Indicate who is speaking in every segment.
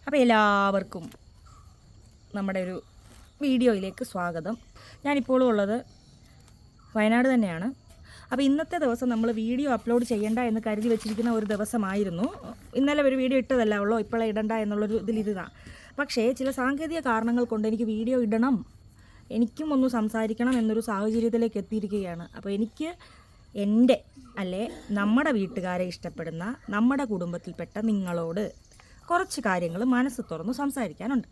Speaker 1: അപ്പോൾ എല്ലാവർക്കും നമ്മുടെ ഒരു വീഡിയോയിലേക്ക് സ്വാഗതം. ഞാനിപ്പോഴും ഉള്ളത് വയനാട് തന്നെയാണ്. അപ്പോൾ ഇന്നത്തെ ദിവസം നമ്മൾ വീഡിയോ അപ്ലോഡ് ചെയ്യണ്ട എന്ന് കരുതി വെച്ചിരിക്കുന്ന ഒരു ദിവസമായിരുന്നു. ഇന്നലെ ഒരു വീഡിയോ ഇട്ടതല്ല ഉള്ളൂ, ഇപ്പോഴേ ഇടണ്ട എന്നുള്ളൊരു ഇതിലിരുന്നാണ്. പക്ഷേ ചില സാങ്കേതിക കാരണങ്ങൾ കൊണ്ട് എനിക്ക് വീഡിയോ ഇടണം, എനിക്കും ഒന്ന് സംസാരിക്കണം എന്നൊരു സാഹചര്യത്തിലേക്ക് എത്തിയിരിക്കുകയാണ്. അപ്പോൾ എനിക്ക് എൻ്റെ നമ്മുടെ വീട്ടുകാരെ ഇഷ്ടപ്പെടുന്ന നമ്മുടെ കുടുംബത്തിൽപ്പെട്ട നിങ്ങളോട് കുറച്ച് കാര്യങ്ങൾ മനസ്സ് തുറന്ന് സംസാരിക്കാനുണ്ട്.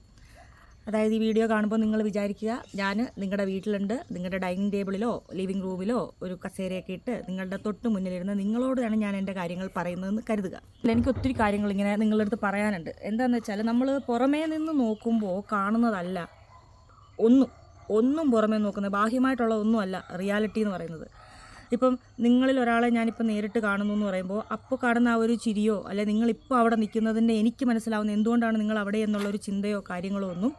Speaker 1: അതായത് ഈ വീഡിയോ കാണുമ്പോൾ നിങ്ങൾ വിചാരിക്കുക ഞാൻ നിങ്ങളുടെ വീട്ടിലുണ്ട്, നിങ്ങളുടെ ഡൈനിങ് ടേബിളിലോ ലിവിങ് റൂമിലോ ഒരു കസേരയൊക്കെ ഇട്ട് നിങ്ങളുടെ തൊട്ട് മുന്നിലിരുന്ന് നിങ്ങളോടാണ് ഞാൻ എൻ്റെ കാര്യങ്ങൾ പറയുന്നതെന്ന് കരുതുക. എനിക്ക് ഒത്തിരി കാര്യങ്ങൾ ഇങ്ങനെ നിങ്ങളുടെ അടുത്ത് പറയാനുണ്ട്. എന്താണെന്ന് വെച്ചാൽ നമ്മൾ പുറമേ നിന്ന് നോക്കുമ്പോൾ കാണുന്നതല്ല ഒന്നും പുറമേ നോക്കുന്നത്, ബാഹ്യമായിട്ടുള്ള ഒന്നുമല്ല റിയാലിറ്റി എന്ന് പറയുന്നത്. ഇപ്പം നിങ്ങളിൽ ഒരാളെ ഞാനിപ്പോൾ നേരിട്ട് കാണുന്നു എന്ന് പറയുമ്പോൾ അപ്പോൾ കാണുന്ന ആ ഒരു ചിരിയോ അല്ലെങ്കിൽ നിങ്ങളിപ്പോൾ അവിടെ നിൽക്കുന്നതിൻ്റെ എനിക്ക് മനസ്സിലാവുന്ന എന്തുകൊണ്ടാണ് നിങ്ങൾ അവിടെ എന്നുള്ളൊരു ചിന്തയോ കാര്യങ്ങളോ ഒന്നും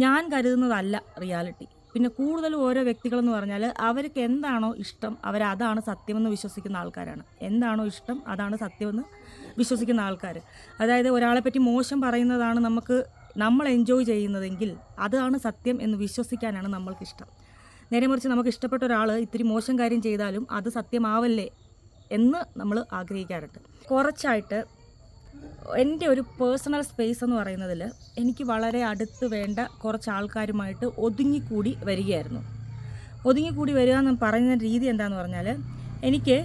Speaker 1: ഞാൻ കരുതുന്നതല്ല റിയാലിറ്റി. പിന്നെ കൂടുതലും ഓരോ വ്യക്തികളെന്ന് പറഞ്ഞാൽ അവർക്ക് എന്താണോ ഇഷ്ടം അവരതാണ് സത്യമെന്ന് വിശ്വസിക്കുന്ന ആൾക്കാരാണ്. എന്താണോ ഇഷ്ടം അതാണ് സത്യമെന്ന് വിശ്വസിക്കുന്ന ആൾക്കാർ. അതായത് ഒരാളെപ്പറ്റി മോശം പറയുന്നതാണ് നമ്മൾ എൻജോയ് ചെയ്യുന്നതെങ്കിൽ അതാണ് സത്യം എന്ന് വിശ്വസിക്കാനാണ് നമ്മൾക്കിഷ്ടം. നേരെ മറിച്ച് നമുക്ക് ഇഷ്ടപ്പെട്ട ഒരാൾ ഇത്തിരി മോശം കാര്യം ചെയ്താലും അത് സത്യമാവല്ലേ എന്ന് നമ്മൾ ആഗ്രഹിക്കാറുണ്ട്. കുറച്ചായിട്ട് എൻ്റെ ഒരു പേഴ്സണൽ സ്പേസ് എന്ന് പറയുന്നതിൽ എനിക്ക് വളരെ അടുത്ത് വേണ്ട കുറച്ച് ആൾക്കാരുമായിട്ട് ഒതുങ്ങിക്കൂടി വരികയായിരുന്നു. ഒതുങ്ങിക്കൂടി വരിക എന്ന് പറയുന്ന രീതി എന്താണെന്ന് പറഞ്ഞാൽ എനിക്ക്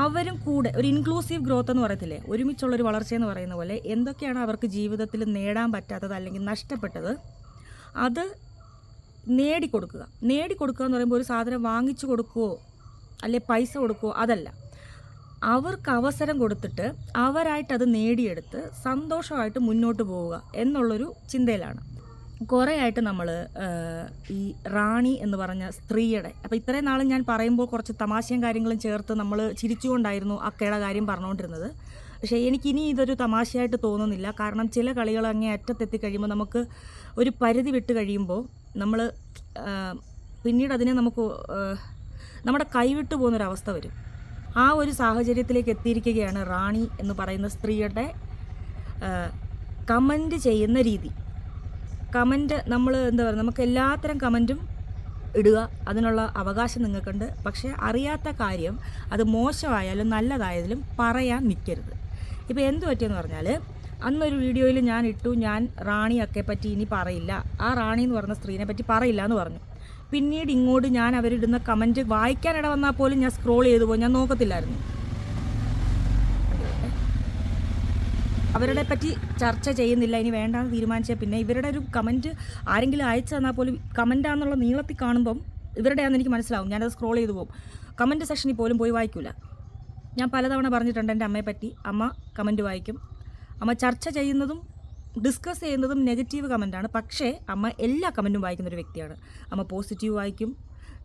Speaker 1: അവരും കൂടെ ഒരു ഇൻക്ലൂസീവ് ഗ്രോത്ത് എന്ന് പറയത്തില്ലേ, ഒരുമിച്ചുള്ളൊരു വളർച്ചയെന്ന് പറയുന്ന പോലെ എന്തൊക്കെയാണ് അവർക്ക് ജീവിതത്തിൽ നേടാൻ പറ്റാത്തത് അല്ലെങ്കിൽ നഷ്ടപ്പെട്ടത് അത് നേടിക്കൊടുക്കുക എന്ന് പറയുമ്പോൾ ഒരു സാധനം വാങ്ങിച്ചു കൊടുക്കുകയോ അല്ലെ പൈസ കൊടുക്കുകയോ അതല്ല, അവർക്ക് അവസരം കൊടുത്തിട്ട് അവരായിട്ടത് നേടിയെടുത്ത് സന്തോഷമായിട്ട് മുന്നോട്ട് പോവുക എന്നുള്ളൊരു ചിന്തയിലാണ്. കുറേ ആയിട്ട് നമ്മൾ ഈ റാണി എന്ന് പറഞ്ഞ സ്ത്രീയുടെ, അപ്പോൾ ഇത്രയും നാളും ഞാൻ പറയുമ്പോൾ കുറച്ച് തമാശയും കാര്യങ്ങളും ചേർത്ത് നമ്മൾ ചിരിച്ചുകൊണ്ടായിരുന്നു അക്കയുടെ കാര്യം പറഞ്ഞുകൊണ്ടിരുന്നത്. പക്ഷേ എനിക്കിനി ഇതൊരു തമാശയായിട്ട് തോന്നുന്നില്ല. കാരണം ചില കളികൾ അങ്ങേ അറ്റത്തെത്തി കഴിയുമ്പോൾ നമുക്ക് ഒരു പരിധി വിട്ട് കഴിയുമ്പോൾ നമ്മൾ പിന്നീട് അതിനെ നമ്മുടെ കൈവിട്ടു പോകുന്നൊരവസ്ഥ വരും. ആ ഒരു സാഹചര്യത്തിലേക്ക് എത്തിയിരിക്കുകയാണ് റാണി എന്ന് പറയുന്ന സ്ത്രീയുടെ കമൻറ്റ് ചെയ്യുന്ന രീതി. കമൻറ്റ് നമ്മൾ എന്താ പറയുക, നമുക്ക് എല്ലാത്തരം കമൻറ്റും ഇടുക, അതിനുള്ള അവകാശം നിങ്ങൾക്കുണ്ട്. പക്ഷേ അറിയാത്ത കാര്യം അത് മോശമായാലും നല്ലതായാലും പറയാൻ നിൽക്കരുത്. ഇപ്പോൾ എന്ത് പറ്റിയെന്ന് പറഞ്ഞാൽ അന്നൊരു വീഡിയോയിൽ ഞാൻ ഇട്ടു, ഞാൻ റാണിയൊക്കെ പറ്റി ഇനി പറയില്ല, ആ റാണി എന്ന് പറഞ്ഞ സ്ത്രീനെ പറ്റി പറയില്ല എന്ന് പറഞ്ഞു. പിന്നീട് ഇങ്ങോട്ട് ഞാൻ അവരിടുന്ന കമൻറ്റ് വായിക്കാനിട വന്നാൽ പോലും ഞാൻ സ്ക്രോൾ ചെയ്തു പോയി, ഞാൻ നോക്കത്തില്ലായിരുന്നു. അവരുടെ പറ്റി ചർച്ച ചെയ്യുന്നില്ല, ഇനി വേണ്ടാന്ന് തീരുമാനിച്ചാൽ പിന്നെ ഇവരുടെ ഒരു കമൻറ്റ് ആരെങ്കിലും അയച്ചു തന്നാൽ പോലും കമൻറ്റാന്നുള്ള നീളത്തിൽ കാണുമ്പം ഇവരുടെയാണെന്ന് എനിക്ക് മനസ്സിലാവും. ഞാനത് സ്ക്രോൾ ചെയ്തു പോകും. കമൻറ്റ് സെക്ഷനിൽ പോലും പോയി വായിക്കില്ല. ഞാൻ പലതവണ പറഞ്ഞിട്ടുണ്ട് എൻ്റെ അമ്മയെ പറ്റി. അമ്മ കമൻറ്റ് വായിക്കും. അമ്മ ചർച്ച ചെയ്യുന്നതും ഡിസ്കസ് ചെയ്യുന്നതും നെഗറ്റീവ് കമൻറ്റാണ്. പക്ഷേ അമ്മ എല്ലാ കമൻറ്റും വായിക്കുന്നൊരു വ്യക്തിയാണ്. അമ്മ പോസിറ്റീവ് വായിക്കും,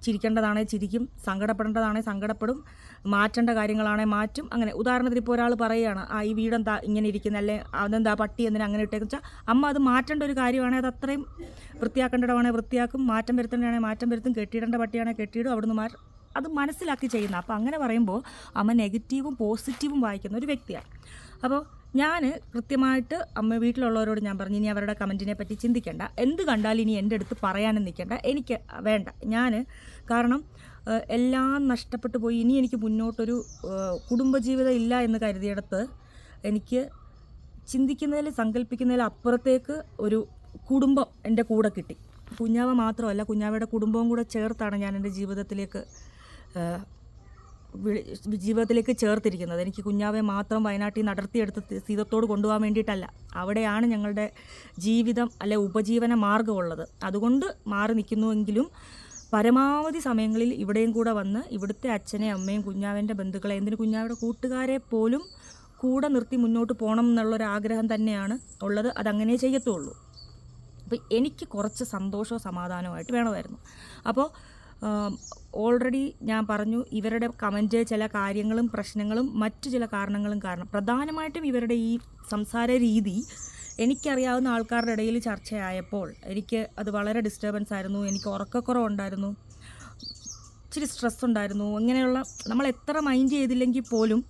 Speaker 1: ചിരിക്കേണ്ടതാണേ ചിരിക്കും, സങ്കടപ്പെടേണ്ടതാണേ സങ്കടപ്പെടും, മാറ്റേണ്ട കാര്യങ്ങളാണേ മാറ്റും. അങ്ങനെ ഉദാഹരണത്തിന് ഇപ്പോൾ ഒരാൾ പറയുകയാണ് ഈ വീടെന്താ ഇങ്ങനെ ഇരിക്കുന്നത്, അല്ലെ അതെന്താ പട്ടി എന്തിനാ അങ്ങനെ ഇട്ടേന്ന് വെച്ചാൽ അമ്മ അത് മാറ്റേണ്ട ഒരു കാര്യമാണെങ്കിൽ അത് അത്രയും വൃത്തിയാക്കേണ്ടതാണെങ്കിൽ വൃത്തിയാക്കും, മാറ്റം വരുത്തേണ്ടതാണെങ്കിൽ മാറ്റം വരുത്തും, കെട്ടിയിടേണ്ട പട്ടിയാണെങ്കിൽ കെട്ടിയിടും, അവിടുന്ന് അത് മനസ്സിലാക്കി ചെയ്യുന്ന. അപ്പോൾ അങ്ങനെ പറയുമ്പോൾ അമ്മ നെഗറ്റീവും പോസിറ്റീവും വായിക്കുന്ന ഒരു വ്യക്തിയാണ്. അപ്പോൾ ഞാൻ കൃത്യമായിട്ട് അമ്മ വീട്ടിലുള്ളവരോട് ഞാൻ പറഞ്ഞു, ഇനി അവരുടെ കമൻറ്റിനെ പറ്റി ചിന്തിക്കേണ്ട, എന്ത് കണ്ടാലും ഇനി എൻ്റെ അടുത്ത് പറയാനും നിൽക്കേണ്ട, എനിക്ക് വേണ്ട. കാരണം എല്ലാം നഷ്ടപ്പെട്ടു പോയി, ഇനി എനിക്ക് മുന്നോട്ടൊരു കുടുംബജീവിതം ഇല്ല എന്ന് കരുതിയിടത്ത് എനിക്ക് ചിന്തിക്കുന്നതിൽ സങ്കല്പിക്കുന്നതിൽ അപ്പുറത്തേക്ക് ഒരു കുടുംബം എൻ്റെ കൂടെ കിട്ടി. കുഞ്ഞാവ മാത്രമല്ല, കുഞ്ഞാവയുടെ കുടുംബവും കൂടെ ചേർത്താണ് ഞാൻ എൻ്റെ ജീവിതത്തിലേക്ക് ചേർത്തിരിക്കുന്നത്. എനിക്ക് കുഞ്ഞാവെ മാത്രം വയനാട്ടിൽ നിന്ന് അടർത്തിയെടുത്ത് സീതത്തോട് കൊണ്ടുപോകാൻ വേണ്ടിയിട്ടല്ല. അവിടെയാണ് ഞങ്ങളുടെ ജീവിതം ഉപജീവന മാർഗ്ഗമുള്ളത്. അതുകൊണ്ട് മാറി നിൽക്കുന്നുവെങ്കിലും പരമാവധി സമയങ്ങളിൽ ഇവിടെയും കൂടെ വന്ന് ഇവിടുത്തെ അച്ഛനെയും അമ്മയും കുഞ്ഞാവൻ്റെ ബന്ധുക്കളെ, എന്തിന് കുഞ്ഞാവയുടെ കൂട്ടുകാരെ പോലും കൂടെ നിർത്തി മുന്നോട്ട് പോകണം എന്നുള്ളൊരാഗ്രഹം തന്നെയാണ് ഉള്ളത്. അതങ്ങനെ ചെയ്യത്തുള്ളൂ. അപ്പോൾ എനിക്ക് കുറച്ച് സന്തോഷവും സമാധാനവുമായിട്ട് വേണമായിരുന്നു. അപ്പോൾ ഓൾറെഡി ഞാൻ പറഞ്ഞു, ഇവരുടെ കമൻറ്റ് ചില കാര്യങ്ങളും പ്രശ്നങ്ങളും മറ്റു ചില കാരണങ്ങളും കാരണം, പ്രധാനമായിട്ടും ഇവരുടെ ഈ സംസാര രീതി എനിക്കറിയാവുന്ന ആൾക്കാരുടെ ഇടയിൽ ചർച്ചയായപ്പോൾ എനിക്ക് അത് വളരെ ഡിസ്റ്റർബൻസ് ആയിരുന്നു. എനിക്ക് ഉറക്കക്കുറവുണ്ടായിരുന്നു, ഇച്ചിരി സ്ട്രെസ് ഉണ്ടായിരുന്നു. ഇങ്ങനെയുള്ള നമ്മൾ എത്ര മൈൻഡ് ചെയ്തില്ലെങ്കിൽ പോലും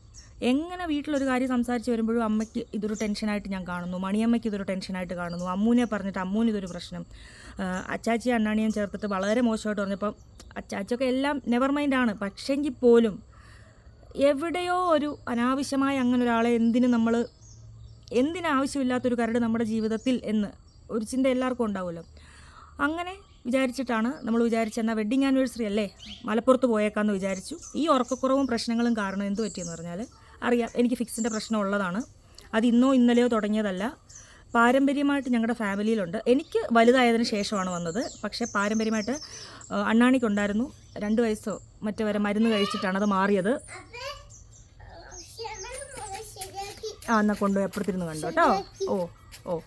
Speaker 1: എങ്ങനെ വീട്ടിലൊരു കാര്യം സംസാരിച്ച് വരുമ്പോഴും അമ്മയ്ക്ക് ഇതൊരു ടെൻഷനായിട്ട് ഞാൻ കാണുന്നു, മണിയമ്മയ്ക്ക് ഇതൊരു ടെൻഷനായിട്ട് കാണുന്നു, അമ്മൂനെ പറഞ്ഞിട്ട് അമ്മൂന് ഇതൊരു പ്രശ്നം, അച്ചാച്ചി അണ്ണാണിയും ചേർത്തിട്ട് വളരെ മോശമായിട്ട് പറഞ്ഞപ്പം അച്ചാച്ചൊക്കെ എല്ലാം നെവർ മൈൻഡാണ്. പക്ഷെങ്കിൽ പോലും എവിടെയോ ഒരു അനാവശ്യമായ അങ്ങനെ ഒരാളെ എന്തിനാവശ്യമില്ലാത്തൊരു കരട് നമ്മുടെ ജീവിതത്തിൽ എന്ന് ഒരു ചിന്ത എല്ലാവർക്കും ഉണ്ടാവുമല്ലോ. അങ്ങനെ വിചാരിച്ചിട്ടാണ് നമ്മൾ വിചാരിച്ചെന്നാൽ വെഡ്ഡിങ് ആനിവേഴ്സറി അല്ലേ മലപ്പുറത്ത് പോയേക്കാമെന്ന് വിചാരിച്ചു. ഈ ഉറക്കക്കുറവും പ്രശ്നങ്ങളും കാരണം എന്ത് പറ്റിയെന്ന് പറഞ്ഞാൽ അറിയാം, എനിക്ക് ഫിക്സിൻ്റെ പ്രശ്നം ഉള്ളതാണ്. അത് ഇന്നോ ഇന്നലെയോ തുടങ്ങിയതല്ല, പാരമ്പര്യമായിട്ട് ഞങ്ങളുടെ ഫാമിലിയിലുണ്ട്. എനിക്ക് വലുതായതിന് ശേഷമാണ് വന്നത്. പക്ഷേ പാരമ്പര്യമായിട്ട് അണ്ണാണിക്കുണ്ടായിരുന്നു. 2 വയസ്സോ മറ്റോ വരെ മരുന്ന് കഴിച്ചിട്ടാണ് അത് മാറിയത്. എന്നാൽ കൊണ്ടുപോയി അപ്പുറത്തിരുന്ന് കണ്ടോ കേട്ടോ. ഓ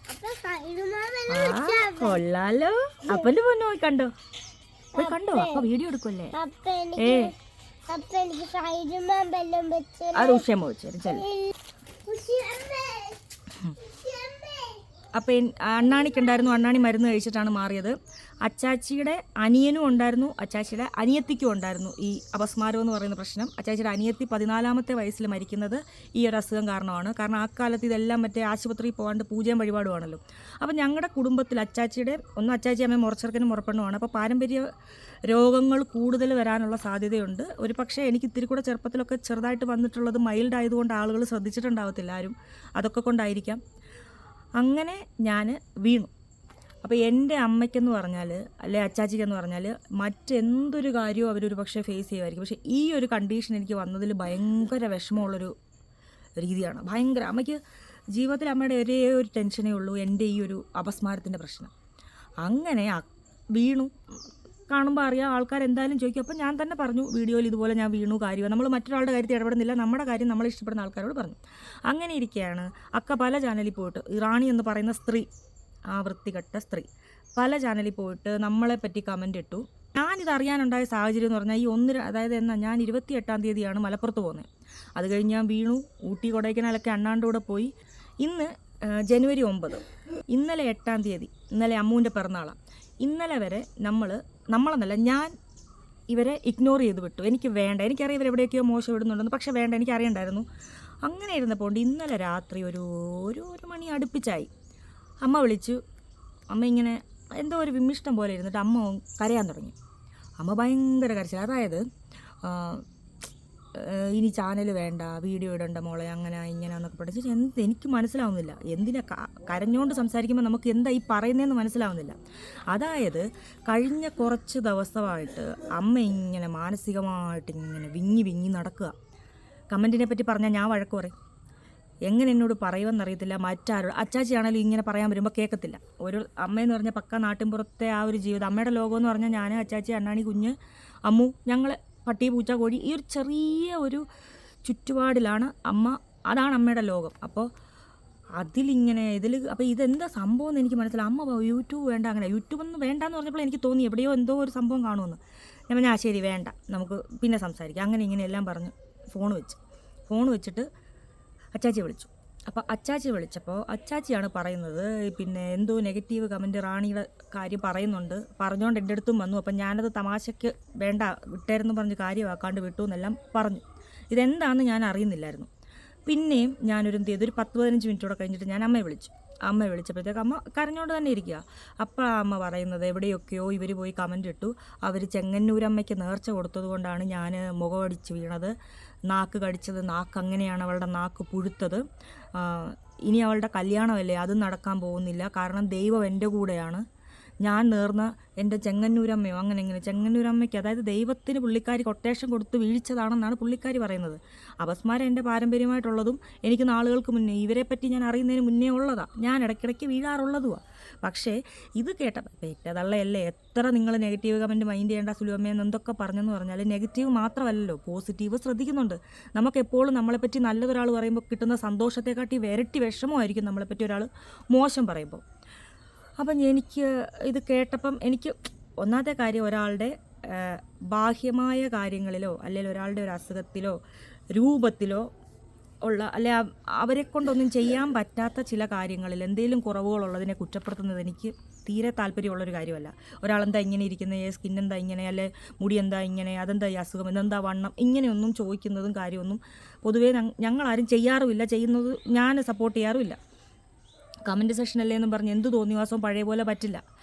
Speaker 1: കൊള്ളാലോ. അപ്പൻ്റെ പൊന്നു പോയി കണ്ടോ, അപ്പൊ വീഡിയോ എടുക്കുമല്ലേ. അത് ഉഷയമ്മ വെച്ചു ചെല്ല. അപ്പം അണ്ണാണിക്കുണ്ടായിരുന്നു, അണ്ണാണി മരുന്ന് കഴിച്ചിട്ടാണ് മാറിയത്. അച്ചാച്ചിയുടെ അനിയനും ഉണ്ടായിരുന്നു, അച്ചാച്ചിയുടെ അനിയത്തിക്കും ഉണ്ടായിരുന്നു ഈ അപസ്മാരം എന്ന് പറയുന്ന പ്രശ്നം. അച്ചാച്ചിയുടെ അനിയത്തി 14ാമത്തെ വയസ്സിൽ മരിക്കുന്നത് ഈ ഒരു അസുഖം കാരണമാണ്. കാരണം ആ കാലത്ത് ഇതെല്ലാം മറ്റേ ആശുപത്രിയിൽ പോകാണ്ട് പൂജയും വഴിപാടുമാണല്ലോ. അപ്പം ഞങ്ങളുടെ കുടുംബത്തിൽ അച്ചാച്ചിയുടെ അച്ചാച്ചി അമ്മ മുറച്ചെറുക്കനും മുറപ്പെണ്ണുമാണ്. അപ്പോൾ പാരമ്പര്യ രോഗങ്ങൾ കൂടുതൽ വരാനുള്ള സാധ്യതയുണ്ട്. ഒരു പക്ഷേ എനിക്ക് ഇത്തിരി കൂടെ ചെറുപ്പത്തിലൊക്കെ ചെറുതായിട്ട് വന്നിട്ടുള്ളത് മൈൽഡ് ആയതുകൊണ്ട് ആളുകൾ ശ്രദ്ധിച്ചിട്ടുണ്ടാവത്തില്ല ആരും, അതൊക്കെ കൊണ്ടായിരിക്കാം. അങ്ങനെ ഞാൻ വീണു. അപ്പോൾ എൻ്റെ അമ്മയ്ക്കെന്ന് പറഞ്ഞാൽ അല്ലെ അച്ചാച്ചിക്കെന്ന് പറഞ്ഞാൽ മറ്റെന്തൊരു കാര്യവും അവരൊരു പക്ഷേ ഫേസ് ചെയ്യുമായിരിക്കും. പക്ഷേ ഈ ഒരു കണ്ടീഷൻ എനിക്ക് വന്നതിൽ ഭയങ്കര വിഷമമുള്ളൊരു രീതിയാണ്. ഭയങ്കര അമ്മയ്ക്ക് ജീവിതത്തിൽ അമ്മയുടെ ഒരേ ഒരു ടെൻഷനേ ഉള്ളൂ, എൻ്റെ ഈ ഒരു അപസ്മാരത്തിൻ്റെ പ്രശ്നം. അങ്ങനെ വീണു. കാണുമ്പോൾ അറിയാം, ആൾക്കാർ എന്തായാലും ചോദിക്കും. അപ്പോൾ ഞാൻ തന്നെ പറഞ്ഞു വീഡിയോയിൽ ഇതുപോലെ ഞാൻ വീണു കാര്യമാണ്. നമ്മൾ മറ്റൊരാളുടെ കാര്യത്തിൽ ഇടപെടുന്നില്ല, നമ്മുടെ കാര്യം നമ്മൾ ഇഷ്ടപ്പെടുന്ന ആൾക്കാരോട് പറഞ്ഞു. അങ്ങനെ ഇരിക്കുകയാണ് അക്ക പല ചാനലിൽ പോയിട്ട്, റാണി എന്ന് പറയുന്ന സ്ത്രീ, ആ വൃത്തികെട്ട സ്ത്രീ പല ചാനലിൽ പോയിട്ട് നമ്മളെപ്പറ്റി കമൻ്റ് ഇട്ടു. ഞാനിത് അറിയാനുണ്ടായ സാഹചര്യം എന്ന് പറഞ്ഞാൽ അതായത് ഞാൻ 28-ാം തീയതിയാണ് മലപ്പുറത്ത് പോകുന്നത്. അത് കഴിഞ്ഞ് ഞാൻ വീണു. ഊട്ടി കൊടൈക്കനാലൊക്കെ അണ്ണാൻ്റെ കൂടെ പോയി. ഇന്ന് ജനുവരി 9, ഇന്നലെ 8-ാം തീയതി, ഇന്നലെ അമ്മൂൻ്റെ പിറന്നാളാണ്. ഇന്നലെ വരെ നമ്മളെന്നല്ല ഞാൻ ഇവരെ ഇഗ്നോർ ചെയ്ത് വിട്ടു. എനിക്ക് വേണ്ട, എനിക്കറിയാം ഇവരെവിടെയൊക്കെയോ മോശം ഇടുന്നുണ്ടെന്ന്, പക്ഷേ വേണ്ട, എനിക്കറിയണ്ടായിരുന്നു. അങ്ങനെ ഇരുന്നപ്പോൾ ഇന്നലെ രാത്രി ഒരു മണി അടുപ്പിച്ചായി അമ്മ വിളിച്ചു. അമ്മ ഇങ്ങനെ എന്തോ ഒരു വിമ്മിഷ്ടം പോലെ ഇരുന്നിട്ട് അമ്മ കരയാൻ തുടങ്ങി. അമ്മ ഭയങ്കര കരച്ചിൽ. അതായത് ഇനി ചാനൽ വേണ്ട, വീഡിയോ ഇടണ്ട മോളെ, അങ്ങനെ ഇങ്ങനെയാന്നൊക്കെ പഠിച്ച് എനിക്ക് മനസ്സിലാവുന്നില്ല. എന്തിനാ കരഞ്ഞുകൊണ്ട് സംസാരിക്കുമ്പോൾ നമുക്ക് എന്താ ഈ പറയുന്നതെന്ന് മനസ്സിലാവുന്നില്ല. അതായത് കഴിഞ്ഞ കുറച്ച് ദിവസമായിട്ട് അമ്മ ഇങ്ങനെ മാനസികമായിട്ട് ഇങ്ങനെ വിങ്ങി നടക്കുക. കമൻറ്റിനെ പറ്റി പറഞ്ഞാൽ ഞാൻ വഴക്ക് പറയും, എങ്ങനെ എന്നോട് പറയുമെന്നറിയത്തില്ല. മറ്റാരോട് അച്ചാച്ചിയാണെങ്കിലും ഇങ്ങനെ പറയാൻ വരുമ്പോൾ കേൾക്കത്തില്ല. ഒരു അമ്മയെന്ന് പറഞ്ഞാൽ പക്ക നാട്ടിൻപുറത്തെ ആ ഒരു ജീവിതം. അമ്മയുടെ ലോകമെന്ന് പറഞ്ഞാൽ ഞാൻ, അച്ചാച്ചി, അണ്ണാണി, കുഞ്ഞ്, അമ്മു, ഞങ്ങൾ പട്ടി, പൂച്ച, കോഴി, ഈ ഒരു ചെറിയ ഒരു ചുറ്റുപാടിലാണ് അമ്മ. അതാണ് അമ്മയുടെ ലോകം. അപ്പോൾ അപ്പോൾ ഇതെന്താ സംഭവം എന്ന് എനിക്ക് മനസ്സിലായി. അമ്മ യൂട്യൂബ് വേണ്ട, അങ്ങനെ യൂട്യൂബൊന്നും വേണ്ടാന്ന് പറഞ്ഞപ്പോൾ എനിക്ക് തോന്നി എവിടെയോ എന്തോ ഒരു സംഭവം കാണുമെന്ന്. ഞാൻ പറഞ്ഞാൽ ശരി വേണ്ട, നമുക്ക് പിന്നെ സംസാരിക്കാം, അങ്ങനെ ഇങ്ങനെയെല്ലാം പറഞ്ഞ് ഫോൺ വെച്ചിട്ട് അച്ചാച്ചി വിളിച്ചു. അപ്പോൾ അച്ചാച്ചി വിളിച്ചപ്പോൾ അച്ചാച്ചിയാണ് പറയുന്നത്, പിന്നെ എന്തോ നെഗറ്റീവ് കമൻറ്റ് റാണിയുടെ കാര്യം പറഞ്ഞുകൊണ്ട് എൻ്റെ അടുത്തും വന്നു. അപ്പം ഞാനത് തമാശയ്ക്ക് വേണ്ട വിട്ടേരെന്ന് പറഞ്ഞ് കാര്യമാക്കാണ്ട് വിട്ടു എന്നെല്ലാം പറഞ്ഞു. ഇതെന്താണെന്ന് ഞാൻ അറിയുന്നില്ലായിരുന്നു. പിന്നെയും ഞാനൊരു 10-15 മിനിറ്റോടെ കഴിഞ്ഞിട്ട് ഞാൻ അമ്മയെ വിളിച്ചപ്പോഴത്തേക്ക് അമ്മ കരഞ്ഞുകൊണ്ട് തന്നെ ഇരിക്കുക. അപ്പോൾ അമ്മ പറയുന്നത് എവിടെയൊക്കെയോ ഇവർ പോയി കമൻ്റ് ഇട്ടു, അവർ ചെങ്ങന്നൂരമ്മയ്ക്ക് നേർച്ച കൊടുത്തത് കൊണ്ടാണ് ഞാൻ മുഖമടിച്ച് വീണത്, നാക്ക് കടിച്ചത്, അങ്ങനെയാണ് അവളുടെ നാക്ക് പുഴുത്തത്, ഇനി അവളുടെ കല്യാണമല്ലേ അതും നടക്കാൻ പോകുന്നില്ല, കാരണം ദൈവം എൻ്റെ കൂടെയാണ്, ഞാൻ നേർന്ന എൻ്റെ ചെങ്ങന്നൂരമ്മയോ അങ്ങനെ ചെങ്ങന്നൂരമ്മയ്ക്ക്, അതായത് ദൈവത്തിന് പുള്ളിക്കാരി കൊട്ടേഷൻ കൊടുത്ത് വീഴ്ചതാണെന്നാണ് പുള്ളിക്കാരി പറയുന്നത്. അപസ്മാരം എൻ്റെ പാരമ്പര്യമായിട്ടുള്ളതും എനിക്ക് നാളുകൾക്ക് മുന്നേ ഇവരെപ്പറ്റി ഞാൻ അറിയുന്നതിന് മുന്നേ ഉള്ളതാണ്, ഞാൻ ഇടയ്ക്കിടയ്ക്ക് വീഴാറുള്ളതുമാണ്. പക്ഷേ ഇത് കേട്ടപ്പോൾ പെറ്റതള്ളയല്ലേ, എത്ര നിങ്ങൾ നെഗറ്റീവ് കമൻറ്റ് മൈൻഡ് ചെയ്യേണ്ട സുലുവമ്മയെന്ന് എന്തൊക്കെ പറഞ്ഞെന്ന് പറഞ്ഞാൽ നെഗറ്റീവ് മാത്രമല്ലല്ലോ, പോസിറ്റീവ് ശ്രദ്ധിക്കുന്നുണ്ട്. നമുക്കെപ്പോഴും നമ്മളെപ്പറ്റി നല്ലതൊരാൾ പറയുമ്പോൾ കിട്ടുന്ന സന്തോഷത്തെക്കാട്ടി ഇരട്ടി വിഷമമായിരിക്കും നമ്മളെപ്പറ്റി ഒരാൾ മോശം പറയുമ്പോൾ. അപ്പം എനിക്ക് ഇത് കേട്ടപ്പം എനിക്ക് ഒന്നാമത്തെ കാര്യം, ഒരാളുടെ ബാഹ്യമായ കാര്യങ്ങളിലോ അല്ലെങ്കിൽ ഒരാളുടെ ഒരു അസുഖത്തിലോ രൂപത്തിലോ ഉള്ള അല്ലെ അവരെ കൊണ്ടൊന്നും ചെയ്യാൻ പറ്റാത്ത ചില കാര്യങ്ങളിൽ എന്തെങ്കിലും കുറവുകളുള്ളതിനെ കുറ്റപ്പെടുത്തുന്നത് എനിക്ക് തീരെ താല്പര്യമുള്ളൊരു കാര്യമല്ല. ഒരാളെന്താ ഇങ്ങനെ ഇരിക്കുന്നത്, സ്കിൻ എന്താ ഇങ്ങനെ, അല്ലെ മുടി എന്താ ഇങ്ങനെ, അതെന്താ ഈ അസുഖം, ഇതെന്താ വണ്ണം, ഇങ്ങനെയൊന്നും ചോദിക്കുന്നതും കാര്യമൊന്നും പൊതുവേ ഞങ്ങളാരും ചെയ്യാറുമില്ല. ചെയ്യുന്നത് ഞാൻ സപ്പോർട്ട് ചെയ്യാറുമില്ല. കമൻറ്റ് സെക്ഷനല്ലേ എന്നും പറഞ്ഞ് എന്ത് തോന്നിവാസവും പഴയ പോലെ പറ്റില്ല.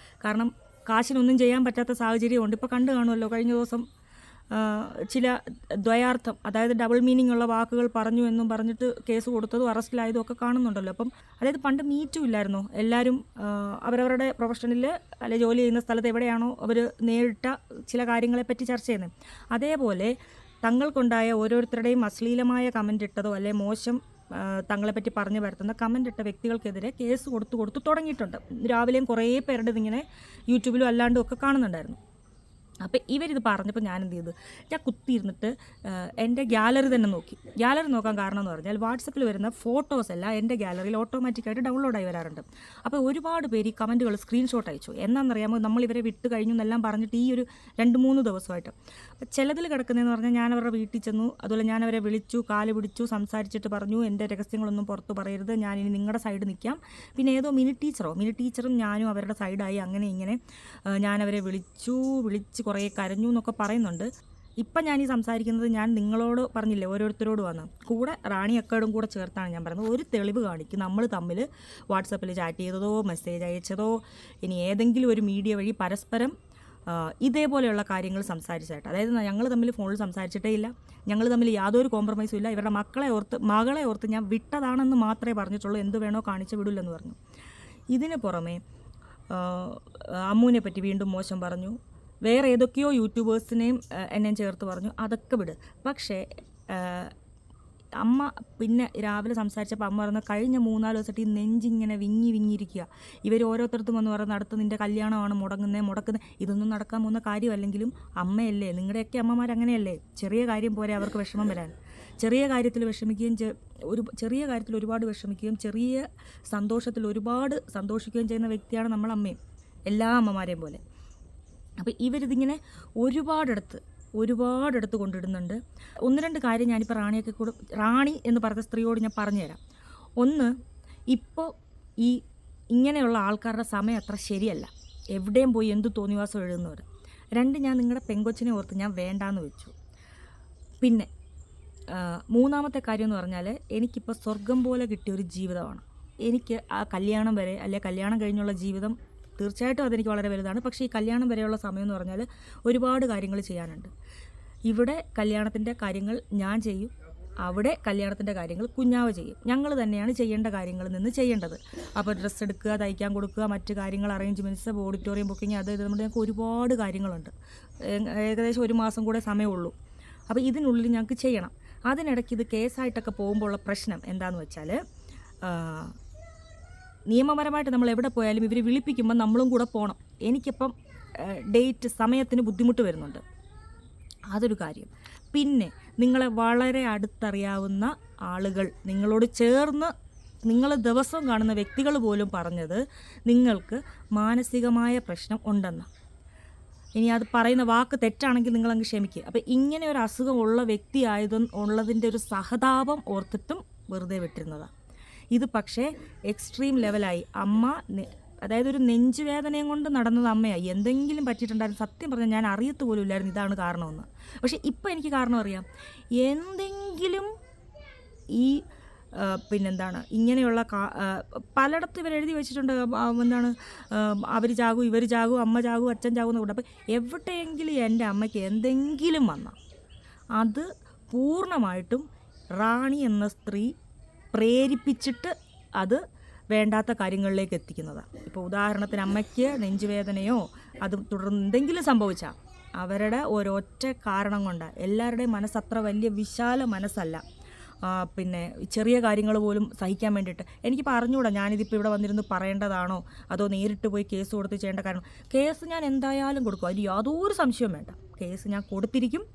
Speaker 1: കാരണം കാശിനൊന്നും ചെയ്യാൻ പറ്റാത്ത സാഹചര്യമുണ്ട്. ഇപ്പോൾ കണ്ടു കാണുമല്ലോ, കഴിഞ്ഞ ദിവസം ചില ദ്വയാർത്ഥം, അതായത് ഡബിൾ മീനിങ് ഉള്ള വാക്കുകൾ പറഞ്ഞു എന്നും പറഞ്ഞിട്ട് കേസ് കൊടുത്തതും അറസ്റ്റിലായതും ഒക്കെ കാണുന്നുണ്ടല്ലോ. അപ്പം അതായത് പണ്ട് മീറ്റും ഇല്ലായിരുന്നു. എല്ലാവരും അവരവരുടെ പ്രൊഫഷനിൽ അല്ലെ ജോലി ചെയ്യുന്ന സ്ഥലത്ത് എവിടെയാണോ അവർ നേരിട്ട ചില കാര്യങ്ങളെപ്പറ്റി ചർച്ച ചെയ്യുന്നത്, അതേപോലെ തങ്ങൾക്കുണ്ടായ ഓരോരുത്തരുടെയും അശ്ലീലമായ കമൻ്റ് ഇട്ടതോ അല്ലെ മോശം തങ്ങളെപ്പറ്റി പറഞ്ഞു വരുത്തുന്ന കമൻ്റ് ഇട്ട വ്യക്തികൾക്കെതിരെ കേസ് കൊടുത്തു തുടങ്ങിയിട്ടുണ്ട്. രാവിലെയും കുറേ പേരുടെ ഇതിങ്ങനെ യൂട്യൂബിലും അല്ലാണ്ടും ഒക്കെ കാണുന്നുണ്ടായിരുന്നു. അപ്പോൾ ഇവരിത് പറഞ്ഞപ്പോൾ ഞാൻ എന്ത് ചെയ്തു, ഞാൻ കുത്തിയിരുന്നിട്ട് എൻ്റെ ഗാലറി തന്നെ നോക്കി. ഗാലറി നോക്കാൻ കാരണം എന്ന് പറഞ്ഞാൽ വാട്സപ്പിൽ വരുന്ന ഫോട്ടോസ് എല്ലാം എൻ്റെ ഗാലറിയിൽ ഓട്ടോമാറ്റിക്കായിട്ട് ഡൗൺലോഡായി വരാറുണ്ട്. അപ്പോൾ ഒരുപാട് പേര് ഈ കമൻറ്റുകൾ സ്ക്രീൻഷോട്ട് അയച്ചു. എന്നാണെന്നറിയാമോ, നമ്മളിവരെ വിട്ട് കഴിഞ്ഞു എന്നെല്ലാം പറഞ്ഞിട്ട് ഈ ഒരു 2-3 ദിവസമായിട്ട്. അപ്പോൾ ചിലതിൽ കിടക്കുന്നതെന്ന് പറഞ്ഞാൽ ഞാൻ അവരുടെ വീട്ടിൽ ചെന്നു, അതുപോലെ ഞാൻ അവരെ വിളിച്ചു, കാല് പിടിച്ചു, സംസാരിച്ചിട്ട് പറഞ്ഞു എൻ്റെ രഹസ്യങ്ങളൊന്നും പുറത്ത് പറയരുത്, ഞാനിനി നിങ്ങളുടെ സൈഡ് നിൽക്കാം. പിന്നെ ഏതോ മിനി ടീച്ചറും ഞാനും അവരുടെ സൈഡായി. അങ്ങനെ ഇങ്ങനെ ഞാനവരെ വിളിച്ച് കുറേ കരഞ്ഞു എന്നൊക്കെ പറയുന്നുണ്ട്. ഇപ്പം ഞാൻ ഈ സംസാരിക്കുന്നത് ഞാൻ നിങ്ങളോട് പറഞ്ഞില്ലേ ഓരോരുത്തരോട് വന്ന് കൂടെ റാണി അക്കയോടും കൂടെ ചേർത്താണ് ഞാൻ പറയുന്നത്. ഒരു തെളിവ് കാണിക്കും നമ്മൾ തമ്മിൽ വാട്സപ്പിൽ ചാറ്റ് ചെയ്തതോ മെസ്സേജ് അയച്ചതോ ഇനി ഏതെങ്കിലും ഒരു മീഡിയ വഴി പരസ്പരം ഇതേപോലെയുള്ള കാര്യങ്ങൾ സംസാരിച്ചായിട്ട്. അതായത് ഞങ്ങൾ തമ്മിൽ ഫോണിൽ സംസാരിച്ചിട്ടേ ഇല്ല, ഞങ്ങൾ തമ്മിൽ യാതൊരു കോംപ്രമൈസും ഇല്ല. ഇവരുടെ മകളെ ഓർത്ത് ഞാൻ വിട്ടതാണെന്ന് മാത്രമേ പറഞ്ഞിട്ടുള്ളൂ. എന്ത് വേണോ കാണിച്ച് വിടില്ലെന്ന് പറഞ്ഞു. ഇതിന് പുറമെ അമ്മൂനെ പറ്റി വീണ്ടും മോശം പറഞ്ഞു. വേറെ ഏതൊക്കെയോ യൂട്യൂബേഴ്സിനെയും എന്നെ ചേർത്ത് പറഞ്ഞു. അതൊക്കെ വിട്. പക്ഷേ അമ്മ പിന്നെ രാവിലെ സംസാരിച്ചപ്പോൾ അമ്മ പറഞ്ഞ കഴിഞ്ഞ 3-4 ദിവസമായിട്ട് ഈ നെഞ്ചിങ്ങനെ വിങ്ങിയിരിക്കുക. ഇവർ ഓരോരുത്തർത്തും വന്ന് പറയുന്ന അടുത്ത് നിൻ്റെ കല്യാണമാണ് മുടക്കുന്നത്. ഇതൊന്നും നടക്കാൻ പോകുന്ന കാര്യമല്ലെങ്കിലും അമ്മയല്ലേ, നിങ്ങളുടെയൊക്കെ അമ്മമാരങ്ങനെയല്ലേ, ചെറിയ കാര്യം പോരെ അവർക്ക് വിഷമം വരാൻ. ചെറിയ കാര്യത്തിൽ വിഷമിക്കുകയും ചെറിയ കാര്യത്തിൽ ഒരുപാട് വിഷമിക്കുകയും ചെറിയ സന്തോഷത്തിൽ ഒരുപാട് സന്തോഷിക്കുകയും ചെയ്യുന്ന വ്യക്തിയാണ് നമ്മളമ്മയും, എല്ലാ അമ്മമാരെയും പോലെ. അപ്പോൾ ഇവരിതിങ്ങനെ ഒരുപാടടുത്ത് കൊണ്ടിടുന്നുണ്ട്. 1-2 കാര്യം ഞാനിപ്പോൾ റാണി എന്ന് പറഞ്ഞ സ്ത്രീയോട് ഞാൻ പറഞ്ഞുതരാം. ഒന്ന്, ഇപ്പോൾ ഈ ഇങ്ങനെയുള്ള ആൾക്കാരുടെ സമയം അത്ര ശരിയല്ല, എവിടെയും പോയി എന്ത് തോന്നിവാസം എഴുതുന്നവർ. 2, ഞാൻ നിങ്ങളുടെ പെങ്കൊച്ചിനെ ഓർത്ത് ഞാൻ വേണ്ടാന്ന് വെച്ചു. പിന്നെ 3-ാമത്തെ കാര്യം എന്ന് പറഞ്ഞാൽ എനിക്കിപ്പോൾ സ്വർഗം പോലെ കിട്ടിയൊരു ജീവിതമാണ്. എനിക്ക് ആ കല്യാണം വരെ അല്ലെ കല്യാണം കഴിഞ്ഞുള്ള ജീവിതം തീർച്ചയായിട്ടും അതെനിക്ക് വളരെ വലുതാണ്. പക്ഷേ ഈ കല്യാണം വരെയുള്ള സമയം എന്ന് പറഞ്ഞാൽ ഒരുപാട് കാര്യങ്ങൾ ചെയ്യാനുണ്ട്. ഇവിടെ കല്യാണത്തിൻ്റെ കാര്യങ്ങൾ ഞാൻ ചെയ്യും, അവിടെ കല്യാണത്തിൻ്റെ കാര്യങ്ങൾ കുഞ്ഞാവ് ചെയ്യും. ഞങ്ങൾ തന്നെയാണ് ചെയ്യേണ്ട കാര്യങ്ങളിൽ നിന്ന് ചെയ്യേണ്ടത്. അപ്പോൾ ഡ്രസ്സ് എടുക്കുക, തയ്ക്കാൻ കൊടുക്കുക, മറ്റ് കാര്യങ്ങൾ അറേഞ്ച്മെൻറ്റ്സ്, ഓഡിറ്റോറിയം ബുക്കിംഗ്, അത് ഇതുകൊണ്ട് ഞങ്ങൾക്ക് ഒരുപാട് കാര്യങ്ങളുണ്ട്. ഏകദേശം 1 മാസം കൂടെ സമയമുള്ളൂ. അപ്പോൾ ഇതിനുള്ളിൽ ഞങ്ങൾക്ക് ചെയ്യണം. അതിനിടയ്ക്ക് ഇത് കേസായിട്ടൊക്കെ പോകുമ്പോൾ ഉള്ള പ്രശ്നം എന്താണെന്ന് വെച്ചാൽ, നിയമപരമായിട്ട് നമ്മൾ എവിടെ പോയാലും ഇവർ വിളിപ്പിക്കുമ്പോൾ നമ്മളും കൂടെ പോകണം. എനിക്കിപ്പം സമയത്തിന് ബുദ്ധിമുട്ട് വരുന്നുണ്ട്, അതൊരു കാര്യം. പിന്നെ നിങ്ങളെ വളരെ അടുത്തറിയാവുന്ന ആളുകൾ, നിങ്ങളോട് ചേർന്ന് നിങ്ങൾ ദിവസവും കാണുന്ന വ്യക്തികൾ പോലും പറഞ്ഞത് നിങ്ങൾക്ക് മാനസികമായ പ്രശ്നം ഉണ്ടെന്ന്. ഇനി അത് പറയുന്ന വാക്ക് തെറ്റാണെങ്കിൽ നിങ്ങളങ്ങ് ക്ഷമിക്കുക. അപ്പോൾ ഇങ്ങനെ ഒരു അസുഖമുള്ള വ്യക്തി ഉള്ളതിൻ്റെ ഒരു സഹതാപം ഓർത്തിട്ടും വെറുതെ വിട്ടിരുന്നതാണ്. ഇത് പക്ഷേ എക്സ്ട്രീം ലെവലായി. അമ്മ അതായത് ഒരു നെഞ്ചുവേദനയും കൊണ്ട് നടന്നത് അമ്മയായി. എന്തെങ്കിലും പറ്റിയിട്ടുണ്ടായിരുന്നു, സത്യം പറഞ്ഞാൽ ഞാൻ അറിയത്ത് പോലും ഇല്ലായിരുന്നു ഇതാണ് കാരണമെന്ന്. പക്ഷേ ഇപ്പോൾ എനിക്ക് കാരണം അറിയാം. എന്തെങ്കിലും ഈ പിന്നെന്താണ് ഇങ്ങനെയുള്ള പലയിടത്തും ഇവർ എഴുതി വെച്ചിട്ടുണ്ട്, എന്താണ് അവർ ചാകും, ഇവർ ചാകും, അമ്മ ചാകും, അച്ഛൻ ചാകും എന്ന് കൂടെ. അപ്പോൾ എവിടെയെങ്കിലും എൻ്റെ അമ്മയ്ക്ക് എന്തെങ്കിലും വന്നാൽ അത് പൂർണ്ണമായിട്ടും റാണി എന്ന സ്ത്രീ പ്രേരിപ്പിച്ചിട്ട് അത് വേണ്ടാത്ത കാര്യങ്ങളിലേക്ക് എത്തിക്കുന്നതാണ്. ഇപ്പോൾ ഉദാഹരണത്തിന് അമ്മയ്ക്ക് നെഞ്ചുവേദനയോ അത് തുടർന്ന് എന്തെങ്കിലും സംഭവിച്ചാൽ അവരുടെ ഒരൊറ്റ കാരണം കൊണ്ട്, എല്ലാവരുടെയും മനസ്സത്ര വലിയ വിശാല മനസ്സല്ല. പിന്നെ ചെറിയ കാര്യങ്ങൾ പോലും സഹിക്കാൻ വേണ്ടിയിട്ട് എനിക്ക് പറഞ്ഞുകൂടാ ഞാനിതിപ്പോൾ ഇവിടെ വന്നിരുന്ന് പറയേണ്ടതാണോ അതോ നേരിട്ട് പോയി കേസ് കൊടുത്ത് ചെയ്യേണ്ട. കാരണം കേസ് ഞാൻ എന്തായാലും കൊടുക്കും, അതിൽ യാതൊരു സംശയവും വേണ്ട. കേസ് ഞാൻ കൊടുത്തിരിക്കും.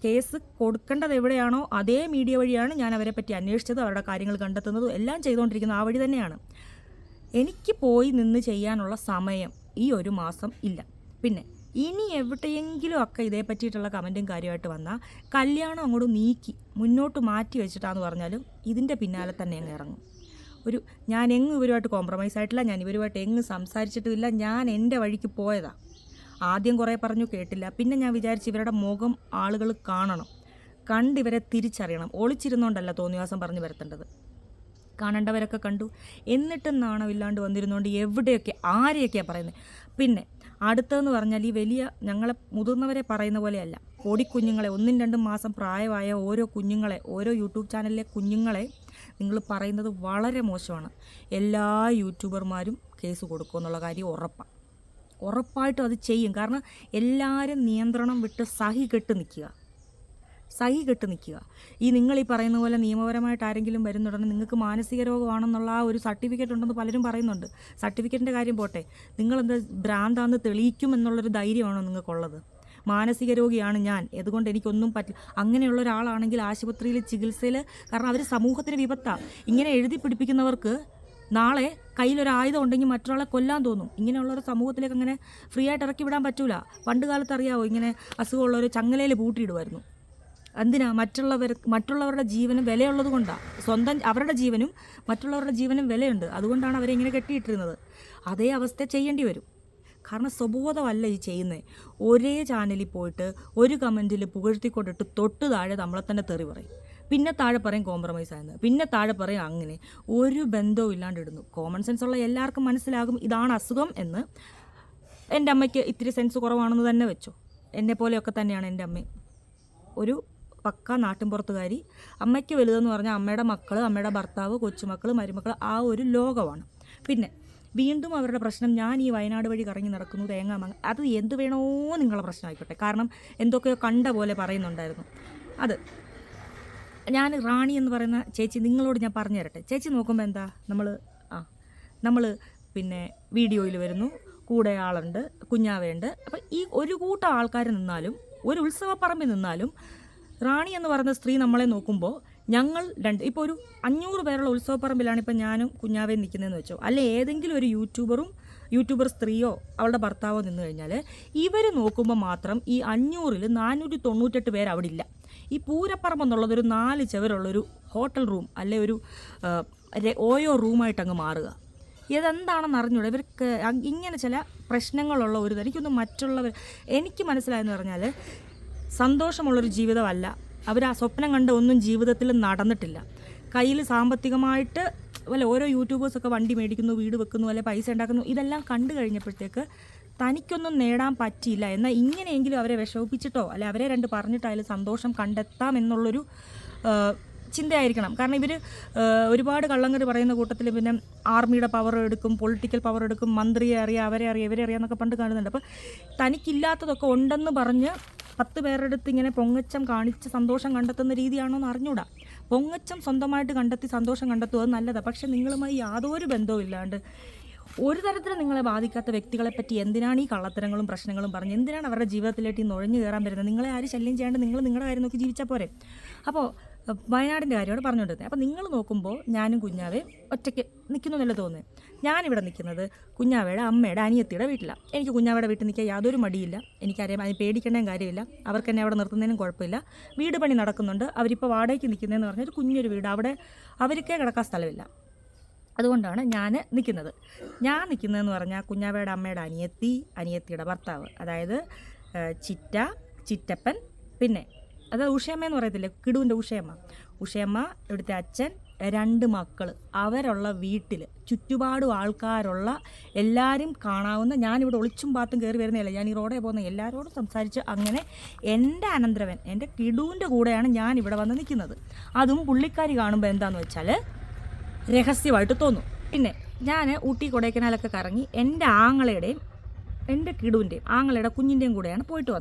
Speaker 1: കേസ് കൊടുക്കേണ്ടത് എവിടെയാണോ അതേ മീഡിയ വഴിയാണ് ഞാൻ അവരെ പറ്റി അന്വേഷിച്ചത്, അവരുടെ കാര്യങ്ങൾ കണ്ടെത്തുന്നതും എല്ലാം ചെയ്തുകൊണ്ടിരിക്കുന്നത് ആ വഴി തന്നെയാണ്. എനിക്ക് പോയി നിന്ന് ചെയ്യാനുള്ള സമയം ഈ 1 മാസം ഇല്ല. പിന്നെ ഇനി എവിടെയെങ്കിലും ഒക്കെ ഇതേ പറ്റിയിട്ടുള്ള കമൻറ്റും കാര്യമായിട്ട് വന്നാൽ കല്യാണം അങ്ങോട്ട് നീക്കി മുന്നോട്ട് മാറ്റി വെച്ചിട്ടാന്ന് പറഞ്ഞാലും ഇതിൻ്റെ പിന്നാലെ തന്നെ അങ്ങ് ഇറങ്ങും. ഞാൻ എങ്ങും ഇവരുമായിട്ട് കോംപ്രമൈസ് ആയിട്ടില്ല, ഞാൻ ഇവരുമായിട്ട് എങ്ങും സംസാരിച്ചിട്ടുമില്ല, ഞാൻ എൻ്റെ വഴിക്ക് പോയതാണ്. ആദ്യം കുറേ പറഞ്ഞു കേട്ടില്ല, പിന്നെ ഞാൻ വിചാരിച്ച് ഇവരുടെ മുഖം ആളുകൾ കാണണം, കണ്ടിവരെ തിരിച്ചറിയണം. ഒളിച്ചിരുന്നോണ്ടല്ല തോന്നിവാസം പറഞ്ഞു വരുത്തേണ്ടത്, കാണേണ്ടവരൊക്കെ കണ്ടു. എന്നിട്ടും നാണമില്ലാണ്ട് വന്നിരുന്നുകൊണ്ട് എവിടെയൊക്കെ ആരെയൊക്കെയാണ് പറയുന്നത്. പിന്നെ അടുത്തതെന്ന് പറഞ്ഞാൽ ഈ വലിയ ഞങ്ങളെ മുതിർന്നവരെ പറയുന്ന പോലെയല്ല, പൊടിക്കുഞ്ഞുങ്ങളെ 1-2 മാസം പ്രായമായ ഓരോ കുഞ്ഞുങ്ങളെ, ഓരോ യൂട്യൂബ് ചാനലിലെ കുഞ്ഞുങ്ങളെ നിങ്ങൾ പറയുന്നത് വളരെ മോശമാണ്. എല്ലാ യൂട്യൂബർമാരും കേസ് കൊടുക്കുമെന്നുള്ള കാര്യം ഉറപ്പായിട്ടും അത് ചെയ്യും. കാരണം എല്ലാവരും നിയന്ത്രണം വിട്ട് സഹി കെട്ട് നിൽക്കുക. ഈ നിങ്ങൾ ഈ പറയുന്ന പോലെ നിയമപരമായിട്ട് ആരെങ്കിലും വരുന്നുണ്ടെങ്കിൽ നിങ്ങൾക്ക് മാനസിക രോഗമാണെന്നുള്ള ആ ഒരു സർട്ടിഫിക്കറ്റ് ഉണ്ടെന്ന് പലരും പറയുന്നുണ്ട്. സർട്ടിഫിക്കറ്റിൻ്റെ കാര്യം പോട്ടെ, നിങ്ങളെന്താ ഭ്രാന്താന്ന് തെളിയിക്കുമെന്നുള്ളൊരു ധൈര്യമാണോ നിങ്ങൾക്കുള്ളത്? മാനസിക രോഗിയാണ് ഞാൻ, അതുകൊണ്ട് എനിക്കൊന്നും പറ്റില്ല അങ്ങനെയുള്ള ഒരാളാണെങ്കിൽ ആശുപത്രിയിൽ ചികിത്സയിൽ, കാരണം അവർ സമൂഹത്തിന് വിപത്താണ്. ഇങ്ങനെ എഴുതി പിടിപ്പിക്കുന്നവർക്ക് നാളെ കയ്യിലൊരായുധം ഉണ്ടെങ്കിൽ മറ്റൊരാളെ കൊല്ലാൻ തോന്നും. ഇങ്ങനെയുള്ളൊരു സമൂഹത്തിലേക്ക് അങ്ങനെ ഫ്രീ ആയിട്ട് ഇറക്കി വിടാൻ പറ്റൂല. പണ്ട് കാലത്ത് അറിയാവോ, ഇങ്ങനെ അസുഖമുള്ളവർ ചങ്ങലയിൽ പൂട്ടിയിടുമായിരുന്നു. എന്തിനാ? മറ്റുള്ളവരുടെ ജീവനും വിലയുള്ളത് കൊണ്ടാണ്. സ്വന്തം അവരുടെ ജീവനും മറ്റുള്ളവരുടെ ജീവനും വിലയുണ്ട്, അതുകൊണ്ടാണ് അവരെ ഇങ്ങനെ കെട്ടിയിട്ടിരുന്നത്. അതേ അവസ്ഥ ചെയ്യേണ്ടി വരും. കാരണം സ്വബോധമല്ല ഈ ചെയ്യുന്നത്. ഒരേ ചാനലിൽ പോയിട്ട് ഒരു കമൻറ്റിൽ പുകഴ്ത്തിക്കൊണ്ടിട്ട് തൊട്ട് താഴെ നമ്മളെ തന്നെ തെറി പറയും, പിന്നെ താഴെ പറയും കോംപ്രമൈസ് ആയെന്ന്, പിന്നെ താഴെ പറയും അങ്ങനെ. ഒരു ബന്ധവും ഇല്ലാണ്ട് ഇടുന്നു. കോമൺ സെൻസ് ഉള്ള എല്ലാവർക്കും മനസ്സിലാകും ഇതാണ് അസുഖം എന്ന്. എൻ്റെ അമ്മയ്ക്ക് ഇത്തിരി സെൻസ് കുറവാണെന്ന് തന്നെ വെച്ചോ. എന്നെ പോലെയൊക്കെ തന്നെയാണ് എൻ്റെ അമ്മയും. ഒരു പക്ക നാട്ടിൻപുറത്തുകാരി. അമ്മയ്ക്ക് വലുതെന്ന് പറഞ്ഞാൽ അമ്മയുടെ മക്കൾ, അമ്മയുടെ ഭർത്താവ്, കൊച്ചുമക്കൾ, മരുമക്കൾ, ആ ഒരു ലോകമാണ്. പിന്നെ വീണ്ടും അവരുടെ പ്രശ്നം, ഞാൻ ഈ വയനാട് വഴി കറങ്ങി നടക്കുന്നു, തേങ്ങാമങ്ങ, അത് എന്ത് വേണോ നിങ്ങളുടെ പ്രശ്നമായിക്കോട്ടെ. കാരണം എന്തൊക്കെയോ കണ്ട പോലെ പറയുന്നുണ്ടായിരുന്നു. അത് ഞാൻ റാണി എന്ന് പറയുന്ന ചേച്ചി നിങ്ങളോട് ഞാൻ പറഞ്ഞു തരട്ടെ. ചേച്ചി നോക്കുമ്പോൾ എന്താ നമ്മൾ പിന്നെ വീഡിയോയിൽ വരുന്നു, കൂടെ ആളുണ്ട്, കുഞ്ഞാവയുണ്ട്. അപ്പം ഈ ഒരു കൂട്ടം ആൾക്കാർ നിന്നാലും, ഒരു ഉത്സവപ്പറമ്പിൽ നിന്നാലും റാണി എന്ന് പറയുന്ന സ്ത്രീ നമ്മളെ നോക്കുമ്പോൾ ഞങ്ങൾ ഇപ്പോൾ ഒരു 500 പേരുള്ള ഉത്സവപ്പറമ്പിലാണ് ഇപ്പം ഞാനും കുഞ്ഞാവയും നിൽക്കുന്നതെന്ന് വെച്ചോ, അല്ലെ ഏതെങ്കിലും ഒരു യൂട്യൂബർ സ്ത്രീയോ അവളുടെ ഭർത്താവോ നിന്ന് കഴിഞ്ഞാൽ ഇവർ നോക്കുമ്പോൾ മാത്രം ഈ 500-ൽ 498 പേര് അവിടെ ഇല്ല. ഈ പൂരപ്പറമ്പ് എന്നുള്ളതൊരു 4 ചുവരുള്ളൊരു ഹോട്ടൽ റൂം, അല്ലെ ഒരു ഓയോ റൂമായിട്ട് അങ്ങ് മാറുക. ഇതെന്താണെന്ന് അറിഞ്ഞൂടെ ഇവർക്ക്. ഇങ്ങനെ ചില പ്രശ്നങ്ങളുള്ള ഒരു എനിക്കൊന്നും എനിക്ക് മനസ്സിലായെന്ന് പറഞ്ഞാൽ സന്തോഷമുള്ളൊരു ജീവിതമല്ല അവർ. ആ സ്വപ്നം കണ്ട ഒന്നും ജീവിതത്തിൽ നടന്നിട്ടില്ല. കയ്യിൽ സാമ്പത്തികമായിട്ട് ഓരോ യൂട്യൂബേഴ്സൊക്കെ വണ്ടി മേടിക്കുന്നു, വീട് വെക്കുന്നു, അല്ലെ പൈസ ഉണ്ടാക്കുന്നു, ഇതെല്ലാം കണ്ടു കഴിഞ്ഞപ്പോഴത്തേക്ക് തനിക്കൊന്നും നേടാൻ പറ്റിയില്ല. എന്നാൽ ഇങ്ങനെയെങ്കിലും അവരെ വിഷമിപ്പിച്ചിട്ടോ അല്ലെ അവരെ രണ്ട് പറഞ്ഞിട്ടായാലും സന്തോഷം കണ്ടെത്താം എന്നുള്ളൊരു ചിന്തയായിരിക്കണം. കാരണം ഇവർ ഒരുപാട് കള്ളങ്കര് പറയുന്ന കൂട്ടത്തിൽ പിന്നെ ആർമിയുടെ പവർ എടുക്കും, പൊളിറ്റിക്കൽ പവർ എടുക്കും, മന്ത്രിയെ അറിയാം, അവരെ അറിയാം, ഇവരെ അറിയാമെന്നൊക്കെ പണ്ട് കാണുന്നുണ്ട്. അപ്പോൾ തനിക്കില്ലാത്തതൊക്കെ ഉണ്ടെന്ന് പറഞ്ഞ് 10 പേരുടെ അടുത്ത് ഇങ്ങനെ പൊങ്ങച്ചം കാണിച്ച് സന്തോഷം കണ്ടെത്തുന്ന രീതിയാണോ എന്ന് അറിഞ്ഞൂടാ. പൊങ്ങച്ചം സ്വന്തമായിട്ട് കണ്ടെത്തി സന്തോഷം കണ്ടെത്തുക അത് നല്ലതാണ്. പക്ഷെ നിങ്ങളുമായി യാതൊരു ബന്ധവും ഇല്ലാണ്ട് ഒരു തരത്തിലും നിങ്ങളെ ബാധിക്കാത്ത വ്യക്തികളെ പറ്റി എന്തിനാണ് ഈ കള്ളത്തരങ്ങളും പ്രശ്നങ്ങളും പറഞ്ഞ് എന്തിനാണ് അവരുടെ ജീവിതത്തിലേക്ക് നുഴഞ്ഞു കയറാൻ വരുന്നത്? നിങ്ങളെ ആരും ശല്യം ചെയ്യാണ്ട് നിങ്ങൾ നിങ്ങളുടെ കാര്യം നോക്കി ജീവിച്ചാൽ പോരെ. അപ്പോൾ വയനാടിൻ്റെ കാര്യമാണ് പറഞ്ഞുകൊണ്ടിരുന്നത്. അപ്പോൾ നിങ്ങൾ നോക്കുമ്പോൾ ഞാനും കുഞ്ഞാവേ ഒറ്റയ്ക്ക് നിൽക്കുന്നതല്ലേ തോന്നുന്നത്. ഞാനിവിടെ നിൽക്കുന്നത് കുഞ്ഞാവയുടെ അമ്മയുടെ അനിയത്തിയുടെ വീട്ടിലാണ്. എനിക്ക് കുഞ്ഞാവയുടെ വീട്ടിൽ നിൽക്കാൻ യാതൊരു മടിയില്ല. എനിക്കറിയാം, അതിന് പേടിക്കേണ്ട കാര്യമില്ല. അവർക്ക് എന്നെ അവിടെ നിർത്തുന്നതിനും കുഴപ്പമില്ല. വീട് പണി നടക്കുന്നുണ്ട്. അവരിപ്പോൾ വാടകയ്ക്ക് നിൽക്കുന്നതെന്ന് പറഞ്ഞാൽ ഒരു കുഞ്ഞൊരു വീട്, അവിടെ അവർക്കേ കിടക്കാൻ സ്ഥലമില്ല. അതുകൊണ്ടാണ് ഞാൻ നിൽക്കുന്നതെന്ന് പറഞ്ഞാൽ കുഞ്ഞാവയുടെ അമ്മയുടെ അനിയത്തിയുടെ ഭർത്താവ്, അതായത് ചിറ്റപ്പൻ, പിന്നെ അത് ഉഷയമ്മ എന്ന് പറയത്തില്ലേ, കിടുവിൻ്റെ ഉഷയമ്മ, ഇവിടുത്തെ അച്ഛൻ, 2 മക്കൾ, അവരുള്ള വീട്ടിൽ ചുറ്റുപാടും ആൾക്കാരുള്ള എല്ലാവരും കാണാവുന്ന, ഞാനിവിടെ ഒളിച്ചും പാത്തും കയറി വരുന്നതല്ല, ഞാൻ ഈ റോഡേ പോകുന്ന എല്ലാവരോടും സംസാരിച്ച് അങ്ങനെ എൻ്റെ അനന്തരവൻ, എൻ്റെ കിടുവിൻ്റെ കൂടെയാണ് ഞാനിവിടെ വന്ന് നിൽക്കുന്നത്. അതും പുള്ളിക്കാരി കാണുമ്പോൾ എന്താണെന്ന് വെച്ചാൽ രഹസ്യമായിട്ട് തോന്നും. പിന്നെ ഞാൻ ഊട്ടി കൊടൈക്കനാലൊക്കെ കറങ്ങി എൻ്റെ ആങ്ങളയുടെയും എൻ്റെ കിടുവിൻ്റെയും ആങ്ങളുടെ കുഞ്ഞിൻ്റെയും കൂടെയാണ് പോയിട്ട്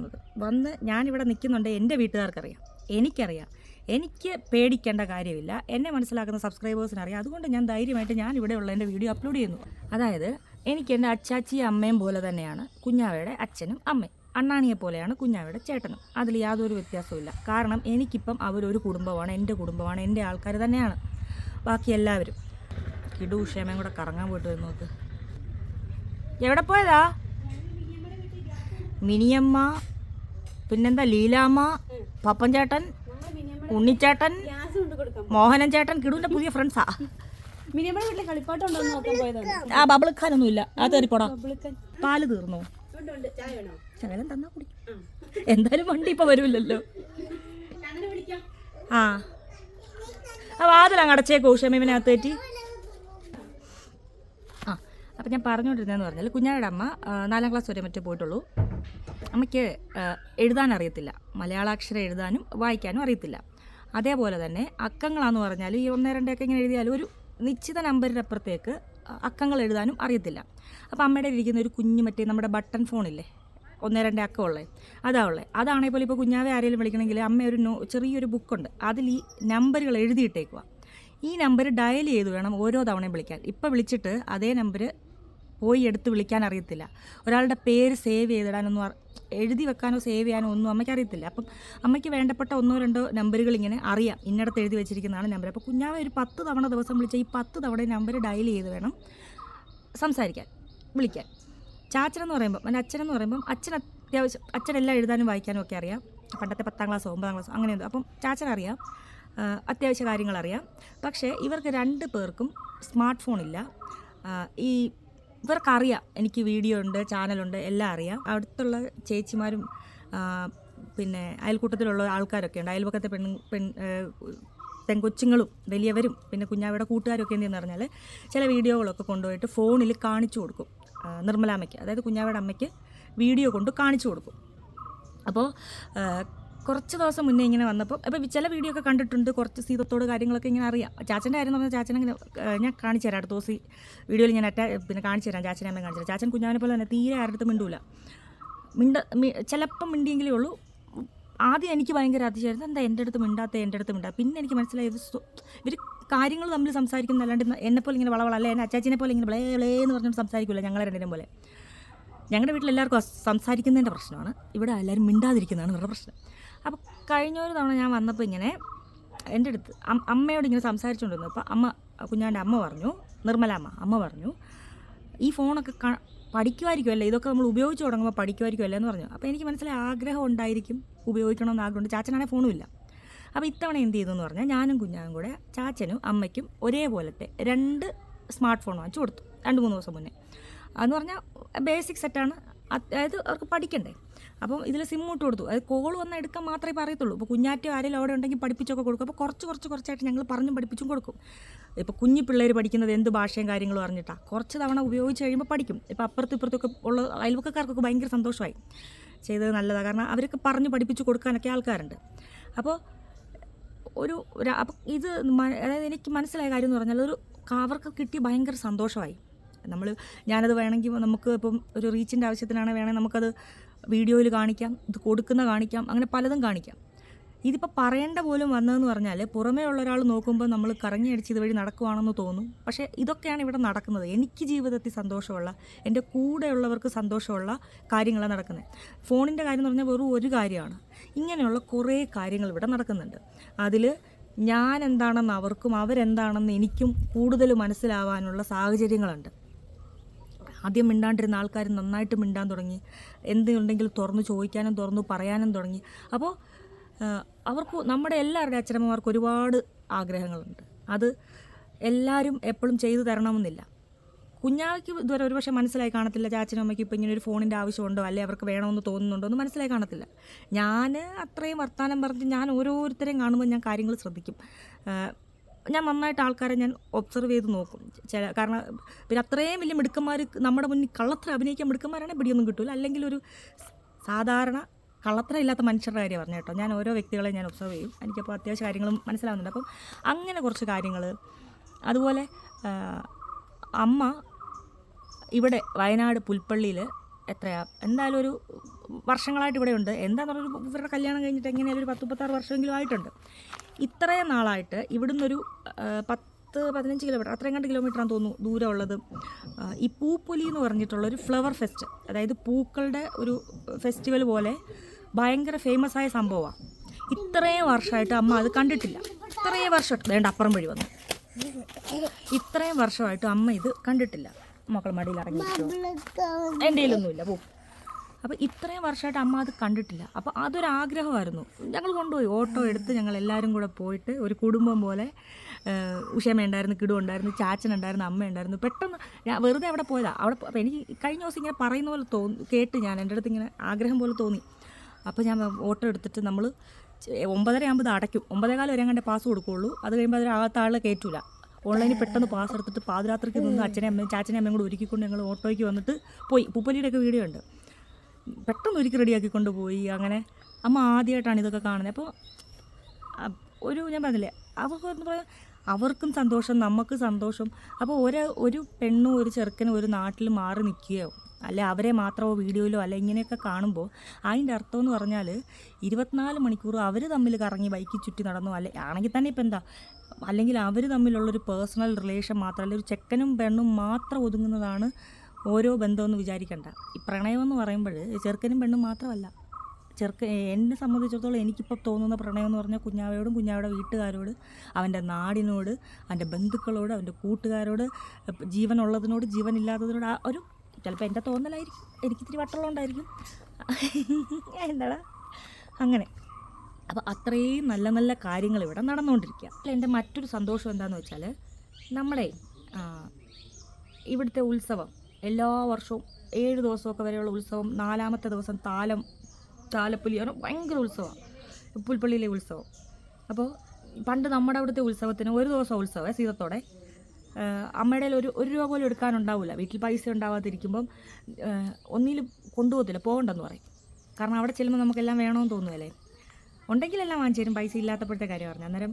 Speaker 1: വന്ന് ഞാനിവിടെ നിൽക്കുന്നുണ്ട്. എൻ്റെ വീട്ടുകാർക്കറിയാം, എനിക്കറിയാം, എനിക്ക് പേടിക്കേണ്ട കാര്യമില്ല. എന്നെ മനസ്സിലാക്കുന്ന സബ്സ്ക്രൈബേഴ്സിനറിയാം. അതുകൊണ്ട് ഞാൻ ധൈര്യമായിട്ട് ഞാനിവിടെയുള്ള എൻ്റെ വീഡിയോ അപ്ലോഡ് ചെയ്യുന്നു. അതായത് എനിക്ക് എൻ്റെ അച്ചാച്ചിയും അമ്മയും പോലെ തന്നെയാണ് കുഞ്ഞാവയുടെ അച്ഛനും അമ്മയും. അണ്ണാണിയെ പോലെയാണ് കുഞ്ഞാവയുടെ ചേട്ടനും. അതിൽ യാതൊരു വ്യത്യാസവും. കാരണം എനിക്കിപ്പം അവരൊരു കുടുംബമാണ്, എൻ്റെ കുടുംബമാണ്, എൻ്റെ ആൾക്കാർ തന്നെയാണ് ബാക്കി എല്ലാവരും. കിടു ക്ഷേമയും കൂടെ കറങ്ങാൻ പോയിട്ട് വരും. നോക്ക്, എവിടെ പോയതാ? മിനിയമ്മ, പിന്നെന്താ ലീലാമ്മ, പപ്പൻ ചേട്ടൻ, ഉണ്ണിച്ചേട്ടൻ, മോഹനൻ ചേട്ടൻ. കിടുവിന്റെ പുതിയ ഫ്രണ്ട്സാ. ആ ബബിൾ ഖാനൊന്നും ഇല്ല. അത് കയറിപ്പോടാ. പാല് തീർന്നോ? ശകലം തന്നാ കുടി. എന്തായാലും വണ്ടി ഇപ്പൊ വരൂല്ലല്ലോ. ആ വാതിലങ്ങ് അടച്ചേക്കോ ക്ഷമീമിനകത്ത് കയറ്റി. ആ അപ്പം ഞാൻ പറഞ്ഞുകൊണ്ടിരുന്നതെന്ന് പറഞ്ഞാൽ കുഞ്ഞായുടെ അമ്മ 4ാം ക്ലാസ് വരെ മറ്റേ പോയിട്ടുള്ളൂ. അമ്മയ്ക്ക് എഴുതാൻ അറിയത്തില്ല, മലയാളാക്ഷരം എഴുതാനും വായിക്കാനും അറിയത്തില്ല. അതേപോലെ തന്നെ അക്കങ്ങളാന്ന് പറഞ്ഞാൽ ഈ 1, 2 ഒക്കെ ഇങ്ങനെ എഴുതിയാലും ഒരു നിശ്ചിത നമ്പറിനപ്പുറത്തേക്ക് അക്കങ്ങൾ എഴുതാനും അറിയത്തില്ല. അപ്പോൾ അമ്മയുടെ ഇരിക്കുന്ന ഒരു കുഞ്ഞ് മറ്റേ നമ്മുടെ ബട്ടൺ ഫോണില്ലേ, 1, 2 അക്കമുള്ളത്, അതാണെങ്കിൽ പോലും ഇപ്പോൾ കുഞ്ഞാവെ ആരെങ്കിലും വിളിക്കണമെങ്കിൽ അമ്മ ഒരു ചെറിയൊരു ബുക്കുണ്ട്, അതിൽ ഈ നമ്പറുകൾ എഴുതിയിട്ടേക്കുക. ഈ നമ്പർ ഡയൽ ചെയ്ത് വേണം ഓരോ തവണയും വിളിക്കാൻ. ഇപ്പോൾ വിളിച്ചിട്ട് അതേ നമ്പർ പോയി എടുത്ത് വിളിക്കാൻ അറിയത്തില്ല. ഒരാളുടെ പേര് സേവ് ചെയ്തിടാനൊന്നും എഴുതി വെക്കാനോ സേവ് ചെയ്യാനോ ഒന്നും അമ്മയ്ക്ക് അറിയത്തില്ല. അപ്പം അമ്മയ്ക്ക് വേണ്ടപ്പെട്ട 1, 2 നമ്പറുകൾ ഇങ്ങനെ അറിയാം, ഇന്നടത്ത് എഴുതി വെച്ചിരിക്കുന്നതാണ് നമ്പർ. അപ്പോൾ കുഞ്ഞാവെ ഒരു 10 തവണ ദിവസം വിളിച്ചാൽ ഈ 10 തവണ നമ്പർ ഡയൽ ചെയ്ത് വേണം വിളിക്കാൻ. ചാച്ചനെന്ന് പറയുമ്പോൾ അച്ഛനെന്ന് പറയുമ്പം അച്ഛനെല്ലാം എഴുതാനും വായിക്കാനും ഒക്കെ അറിയാം. പണ്ടത്തെ 10ാം ക്ലാസ്സോ 9ാം ക്ലാസ്സോ അങ്ങനെയൊന്നും. അപ്പം ചാച്ചനറിയാം, അത്യാവശ്യ കാര്യങ്ങളറിയാം. പക്ഷേ ഇവർക്ക് 2 പേർക്കും സ്മാർട്ട് ഫോണില്ല. ഇവർക്കറിയാം എനിക്ക് വീഡിയോ ഉണ്ട്, ചാനലുണ്ട്, എല്ലാം അറിയാം. അടുത്തുള്ള ചേച്ചിമാരും പിന്നെ അയൽക്കൂട്ടത്തിലുള്ള ആൾക്കാരൊക്കെ ഉണ്ട്. അയൽപക്കത്തെ പെൺകൊച്ചുങ്ങളും വലിയവരും പിന്നെ കുഞ്ഞാവിടെ കൂട്ടുകാരൊക്കെ എന്തെന്ന് പറഞ്ഞാൽ ചില വീഡിയോകളൊക്കെ കൊണ്ടുപോയിട്ട് ഫോണിൽ കാണിച്ചു കൊടുക്കും നിർമ്മലാമ്മയ്ക്ക്. അതായത് കുഞ്ഞാവിടെ അമ്മയ്ക്ക് വീഡിയോ കൊണ്ട് കാണിച്ചു കൊടുക്കും. അപ്പോൾ കുറച്ച് ദിവസം മുന്നേ ഇങ്ങനെ വന്നപ്പോൾ അപ്പോൾ ചില വീഡിയോ ഒക്കെ കണ്ടിട്ടുണ്ട്, കുറച്ച് സീതത്തോട് കാര്യങ്ങളൊക്കെ ഇങ്ങനെ അറിയാം. ചാച്ചൻ്റെ കാര്യം എന്ന് പറഞ്ഞാൽ ചാച്ചനങ്ങനെ ഞാൻ കാണിച്ചു തരാം. അടുത്ത ദിവസം വീഡിയോയിൽ ഞാൻ പിന്നെ കാണിച്ചു തരാം. ചാച്ചനെ അമ്മ കാണിച്ചു തരാം. ചാച്ചൻ കുഞ്ഞാവിനെ പോലെ തന്നെ തീരെ ആരുടെ അടുത്ത് മിണ്ടൂല. ചിലപ്പം മിണ്ടിയെങ്കിലേ ഉള്ളൂ. ആദ്യം എനിക്ക് ഭയങ്കര അതിശയമായിരുന്നു, എന്താ എൻ്റെ അടുത്ത് മിണ്ടാത്ത. പിന്നെ എനിക്ക് മനസ്സിലായത് ഇവർ കാര്യങ്ങൾ തമ്മിൽ സംസാരിക്കുന്ന, അല്ലാണ്ട് എന്നെപ്പോലെ ഇങ്ങനെ വളവള അല്ല എന്നെ അച്ചാച്ചിനെ പോലെ ഇങ്ങനെ എന്ന് പറഞ്ഞിട്ട് സംസാരിക്കില്ല. ഞങ്ങളെ രണ്ടിനും പോലെ. ഞങ്ങളുടെ വീട്ടിൽ എല്ലാവർക്കും സംസാരിക്കുന്നതിൻ്റെ പ്രശ്നമാണ്, ഇവിടെ എല്ലാവരും മിണ്ടാതിരിക്കുന്നതാണ് ഇവരുടെ പ്രശ്നം. അപ്പോൾ കഴിഞ്ഞൊരു തവണ ഞാൻ വന്നപ്പോൾ ഇങ്ങനെ എൻ്റെ അടുത്ത് അമ്മയോട് ഇങ്ങനെ സംസാരിച്ചുകൊണ്ടിരുന്നു. അപ്പോൾ കുഞ്ഞാൻ്റെ അമ്മ പറഞ്ഞു, നിർമ്മലാമ്മ പറഞ്ഞു, ഈ ഫോണൊക്കെ പഠിക്കുമായിരിക്കുമല്ലേ, ഇതൊക്കെ നമ്മൾ ഉപയോഗിച്ച് തുടങ്ങുമ്പോൾ പഠിക്കുമായിരിക്കുമല്ലേ എന്ന് പറഞ്ഞു. അപ്പോൾ എനിക്ക് മനസ്സിലായി ആഗ്രഹം ഉണ്ടായിരിക്കും, ഉപയോഗിക്കണമെന്ന് ആഗ്രഹമുണ്ട്. ചാച്ചനാണെങ്കിൽ ഫോണും ഇല്ല. അപ്പോൾ ഇത്തവണ എന്ത് ചെയ്തു എന്ന് പറഞ്ഞാൽ ഞാനും കുഞ്ഞാനും കൂടെ ചാച്ചനും അമ്മയ്ക്കും ഒരേപോലത്തെ 2 സ്മാർട്ട് ഫോൺ വാങ്ങിച്ചു കൊടുത്തു 2-3 ദിവസം മുന്നേ. അതെന്ന് പറഞ്ഞാൽ ബേസിക് സെറ്റാണ്, അതായത് അവർക്ക് പഠിക്കണ്ടേ. അപ്പം ഇതിൽ സിം ഇട്ട് കൊടുത്തു. അത് കോൾ വന്നാൽ എടുക്കാൻ മാത്രമേ പറയത്തുള്ളൂ. ഇപ്പോൾ കുഞ്ഞാറ്റോ ആരെങ്കിലും അവിടെ ഉണ്ടെങ്കിൽ പഠിപ്പിച്ചൊക്കെ കൊടുക്കും. അപ്പോൾ കുറച്ചായിട്ട് ഞങ്ങൾ പറഞ്ഞും പഠിപ്പിച്ചും കൊടുക്കും. ഇപ്പോൾ കുഞ്ഞു പിള്ളേർ പഠിക്കുന്നത് എന്ത് ഭാഷയും കാര്യങ്ങളും അറിഞ്ഞിട്ടാണ്. കുറച്ച് തവണ ഉപയോഗിച്ച് കഴിയുമ്പോൾ പഠിക്കും. ഇപ്പോൾ അപ്പുറത്തും ഇപ്പുറത്തൊക്കെ ഉള്ള അയൽവക്കക്കാർക്കൊക്കെ ഭയങ്കര സന്തോഷമായി, ചെയ്തത് നല്ലതാണ്. കാരണം അവരൊക്കെ പറഞ്ഞ് പഠിപ്പിച്ച് കൊടുക്കാനൊക്കെ ആൾക്കാരുണ്ട്. അപ്പോൾ അപ്പം ഇത് അതായത് എനിക്ക് മനസ്സിലായ കാര്യം എന്ന് പറഞ്ഞാൽ അവർക്ക് കിട്ടി ഭയങ്കര സന്തോഷമായി. ഞാനത് വേണമെങ്കിൽ നമുക്ക് ഇപ്പം ഒരു റീച്ചിൻ്റെ ആവശ്യത്തിനാണെങ്കിൽ വേണമെങ്കിൽ നമുക്കത് വീഡിയോയിൽ കാണിക്കാം, ഇത് കാണിക്കാം, അങ്ങനെ പലതും കാണിക്കാം. ഇതിപ്പോൾ പറയേണ്ട പോലും വന്നതെന്ന് പറഞ്ഞാൽ പുറമേ ഉള്ള ഒരാൾ നോക്കുമ്പോൾ നമ്മൾ കറങ്ങി അടിച്ച് ഇതുവഴി നടക്കുവാണെന്ന് തോന്നും. പക്ഷേ ഇതൊക്കെയാണ് ഇവിടെ നടക്കുന്നത്. എനിക്ക് ജീവിതത്തിൽ സന്തോഷമുള്ള, എൻ്റെ കൂടെയുള്ളവർക്ക് സന്തോഷമുള്ള കാര്യങ്ങളാണ് നടക്കുന്നത്. ഫോണിൻ്റെ കാര്യം എന്ന് പറഞ്ഞാൽ വെറും ഒരു കാര്യമാണ്. ഇങ്ങനെയുള്ള കുറേ കാര്യങ്ങൾ ഇവിടെ നടക്കുന്നുണ്ട്. അതിൽ ഞാൻ എന്താണെന്ന് അവർക്കും അവരെന്താണെന്ന് എനിക്കും കൂടുതൽ മനസ്സിലാവാനുള്ള സാഹചര്യങ്ങളുണ്ട്. ആദ്യം മിണ്ടാണ്ടിരുന്ന ആൾക്കാർ നന്നായിട്ട് മിണ്ടാൻ തുടങ്ങി, എന്തുണ്ടെങ്കിലും തുറന്ന് ചോദിക്കാനും തുറന്ന് പറയാനും തുടങ്ങി. അപ്പോൾ അവർക്ക് നമ്മുടെ എല്ലാവരുടെ അച്ഛനമ്മമാർക്ക് ഒരുപാട് ആഗ്രഹങ്ങളുണ്ട്. അത് എല്ലാവരും എപ്പോഴും ചെയ്തു തരണമെന്നില്ല. കുഞ്ഞാവയ്ക്ക് ഇതുവരെ ഒരുപക്ഷെ മനസ്സിലായി കാണത്തില്ല ചാച്ചനും അമ്മയ്ക്ക് ഇപ്പോൾ ഇങ്ങനെ ഒരു ഫോണിൻ്റെ ആവശ്യമുണ്ടോ, അല്ലെ അവർക്ക് വേണമെന്ന് തോന്നുന്നുണ്ടോ എന്ന് മനസ്സിലായി കാണത്തില്ല. ഞാൻ അത്രയും വർത്തമാനം പറഞ്ഞ് ഞാൻ ഓരോരുത്തരെയും കാണുമ്പോൾ ഞാൻ കാര്യങ്ങൾ ശ്രദ്ധിക്കും. ഞാൻ നന്നായിട്ട് ആൾക്കാരെ ഞാൻ ഒബ്സർവ് ചെയ്ത് നോക്കും. കാരണം പിന്നെ അത്രയും വലിയ മിടുക്കന്മാർ നമ്മുടെ മുന്നിൽ കള്ളത്തരം അഭിനയിക്കാൻ മിടുക്കന്മാരാണെങ്കിൽ പിടിയൊന്നും കിട്ടില്ല. അല്ലെങ്കിൽ ഒരു സാധാരണ കള്ളത്തരം ഇല്ലാത്ത മനുഷ്യരുടെ കാര്യം പറഞ്ഞു കേട്ടോ. ഞാൻ ഓരോ വ്യക്തികളെ ഞാൻ ഒബ്സർവ് ചെയ്യും. എനിക്കപ്പോൾ അത്യാവശ്യം കാര്യങ്ങളും മനസ്സിലാവുന്നുണ്ട്. അപ്പം അങ്ങനെ കുറച്ച് കാര്യങ്ങൾ. അതുപോലെ അമ്മ ഇവിടെ വയനാട് പുൽപ്പള്ളിയിൽ എന്തായാലും ഒരു വർഷങ്ങളായിട്ട് ഇവിടെ ഉണ്ട്. എന്താണെന്ന് പറഞ്ഞാൽ ഇവരുടെ കല്യാണം കഴിഞ്ഞിട്ട് എങ്ങനെയാലും ഒരു 10-36 വർഷമെങ്കിലും ആയിട്ടുണ്ട്. ഇത്രയും നാളായിട്ട് ഇവിടുന്നൊരു 10-15 കിലോമീറ്റർ അത്രയും കണ്ട് കിലോമീറ്ററാന്ന് തോന്നുന്നു ദൂരമുള്ളത് ഈ പൂപ്പൊലി എന്ന് പറഞ്ഞിട്ടുള്ളൊരു ഫ്ലവർ ഫെസ്റ്റ്, അതായത് പൂക്കളുടെ ഒരു ഫെസ്റ്റിവൽ പോലെ ഭയങ്കര ഫേമസ് ആയ സംഭവമാണ്. ഇത്രയും വർഷമായിട്ട് അമ്മ അത് കണ്ടിട്ടില്ല. ഇത്രയും വർഷമായിട്ട് വേണ്ട അപ്പുറം വഴി വന്നു. ഇത്രയും വർഷമായിട്ട് അമ്മ ഇത് കണ്ടിട്ടില്ല. മക്കൾ മടിയിൽ ഇറങ്ങിയിരിക്കുമോ? എൻ്റെ കയ്യിലൊന്നുമില്ല. പോ. അപ്പോൾ ഇത്രയും വർഷമായിട്ട് അമ്മ അത് കണ്ടിട്ടില്ല. അപ്പോൾ അതൊരാഗ്രഹമായിരുന്നു. ഞങ്ങൾ കൊണ്ടുപോയി ഓട്ടോ എടുത്ത് ഞങ്ങൾ എല്ലാവരും കൂടെ പോയിട്ട് ഒരു കുടുംബം പോലെ. ഉഷമ ഉണ്ടായിരുന്നു, കിടു ഉണ്ടായിരുന്നു, ചാച്ചനുണ്ടായിരുന്നു, അമ്മ ഉണ്ടായിരുന്നു. പെട്ടെന്ന് ഞാൻ വെറുതെ അവിടെ പോയതാണ്. അപ്പോൾ എനിക്ക് കഴിഞ്ഞ ദിവസം ഇങ്ങനെ പറയുന്ന പോലെ കേട്ട് ഞാൻ എൻ്റെ അടുത്ത് ഇങ്ങനെ ആഗ്രഹം പോലെ തോന്നി. അപ്പോൾ ഞാൻ ഓട്ടോ എടുത്തിട്ട് നമ്മൾ 9:30 ആകുമ്പോൾ ഇത് അടയ്ക്കും. 9:15 വരെ കണ്ടേ പാസ് കൊടുക്കുകയുള്ളൂ. അത് കഴിയുമ്പോൾ അതിനകത്ത് ആളെ കയറ്റില്ല. ഓൺലൈനിൽ പെട്ടെന്ന് പാസ് എടുത്തിട്ട് പാതിരാത്രിക്ക് നിന്ന് അച്ഛനെ അമ്മയും ചാച്ചനെ അമ്മയും കൂടെ ഒരുക്കിക്കൊണ്ട് ഞങ്ങൾ ഓട്ടോയ്ക്ക് വന്നിട്ട് പോയി. പൂപ്പലിയുടെയൊക്കെ വീഡിയോ ഉണ്ട്. പെട്ടെന്ന് ഒരുക്കി റെഡിയാക്കിക്കൊണ്ട് പോയി. അങ്ങനെ അമ്മ ആദ്യമായിട്ടാണ് ഇതൊക്കെ കാണുന്നത്. അപ്പോൾ ഞാൻ പറഞ്ഞില്ലേ, അവർക്കെന്ന് പറയാൻ അവർക്കും സന്തോഷം, നമുക്ക് സന്തോഷം. അപ്പോൾ ഒരു പെണ്ണും ഒരു ചെറുക്കനും ഒരു നാട്ടിൽ മാറി നിൽക്കുകയോ അല്ലെ അവരെ മാത്രമോ വീഡിയോയിലോ അല്ല ഇങ്ങനെയൊക്കെ കാണുമ്പോൾ അതിൻ്റെ അർത്ഥം എന്ന് പറഞ്ഞാൽ 24 മണിക്കൂർ അവർ തമ്മിൽ കറങ്ങി ബൈക്കിൽ ചുറ്റി നടന്നു ആണെങ്കിൽ തന്നെ ഇപ്പം എന്താ, അല്ലെങ്കിൽ അവർ തമ്മിലുള്ളൊരു പേഴ്സണൽ റിലേഷൻ മാത്രമല്ല, ഒരു ചെക്കനും പെണ്ണും മാത്രം ഒതുങ്ങുന്നതാണ് ഓരോ ബന്ധമെന്ന് വിചാരിക്കേണ്ട. ഈ പ്രണയമെന്ന് പറയുമ്പോൾ ചെറുക്കനും പെണ്ണും മാത്രമല്ല. എന്നെ സംബന്ധിച്ചിടത്തോളം എനിക്കിപ്പോൾ തോന്നുന്ന പ്രണയം എന്ന് പറഞ്ഞാൽ കുഞ്ഞാവയോടും കുഞ്ഞാവയുടെ വീട്ടുകാരോട്, അവൻ്റെ നാടിനോട്, അവൻ്റെ ബന്ധുക്കളോട്, അവൻ്റെ കൂട്ടുകാരോട്, ജീവനുള്ളതിനോട് ജീവനില്ലാത്തതിനോട് ഒരു ചിലപ്പോൾ എൻ്റെ തോന്നലായിരിക്കും, എനിക്കിത്തിരി വട്ടുള്ളതുകൊണ്ടായിരിക്കും. എന്താടാ അങ്ങനെ. അപ്പോൾ അത്രയും നല്ല നല്ല കാര്യങ്ങൾ ഇവിടെ നടന്നുകൊണ്ടിരിക്കുക. എൻ്റെ മറ്റൊരു സന്തോഷം എന്താണെന്ന് വെച്ചാൽ നമ്മളെ ഇവിടുത്തെ ഉത്സവം എല്ലാ വർഷവും 7 ദിവസമൊക്കെ വരെയുള്ള ഉത്സവം, 4ാമത്തെ ദിവസം താലപ്പൊലിയാണ്, ഭയങ്കര ഉത്സവമാണ് പുൽപ്പള്ളിയിലെ ഉത്സവം. അപ്പോൾ പണ്ട് നമ്മുടെ അവിടുത്തെ ഉത്സവത്തിന് ഒരു ദിവസം ഉത്സവം സീതത്തോടെ അമ്മയുടെ ഒരു രൂപ പോലും എടുക്കാനുണ്ടാവില്ല. വീട്ടിൽ പൈസ ഉണ്ടാവാതിരിക്കുമ്പം ഒന്നിലും കൊണ്ടുപോകത്തില്ല, പോകണ്ടെന്ന് പറയും. കാരണം അവിടെ ചെല്ലുമ്പോൾ നമുക്കെല്ലാം വേണമെന്ന് തോന്നുമല്ലേ. ഉണ്ടെങ്കിലെല്ലാം വാങ്ങിച്ചു തരും, പൈസ ഇല്ലാത്തപ്പോഴത്തെ കാര്യം പറഞ്ഞു. അന്നേരം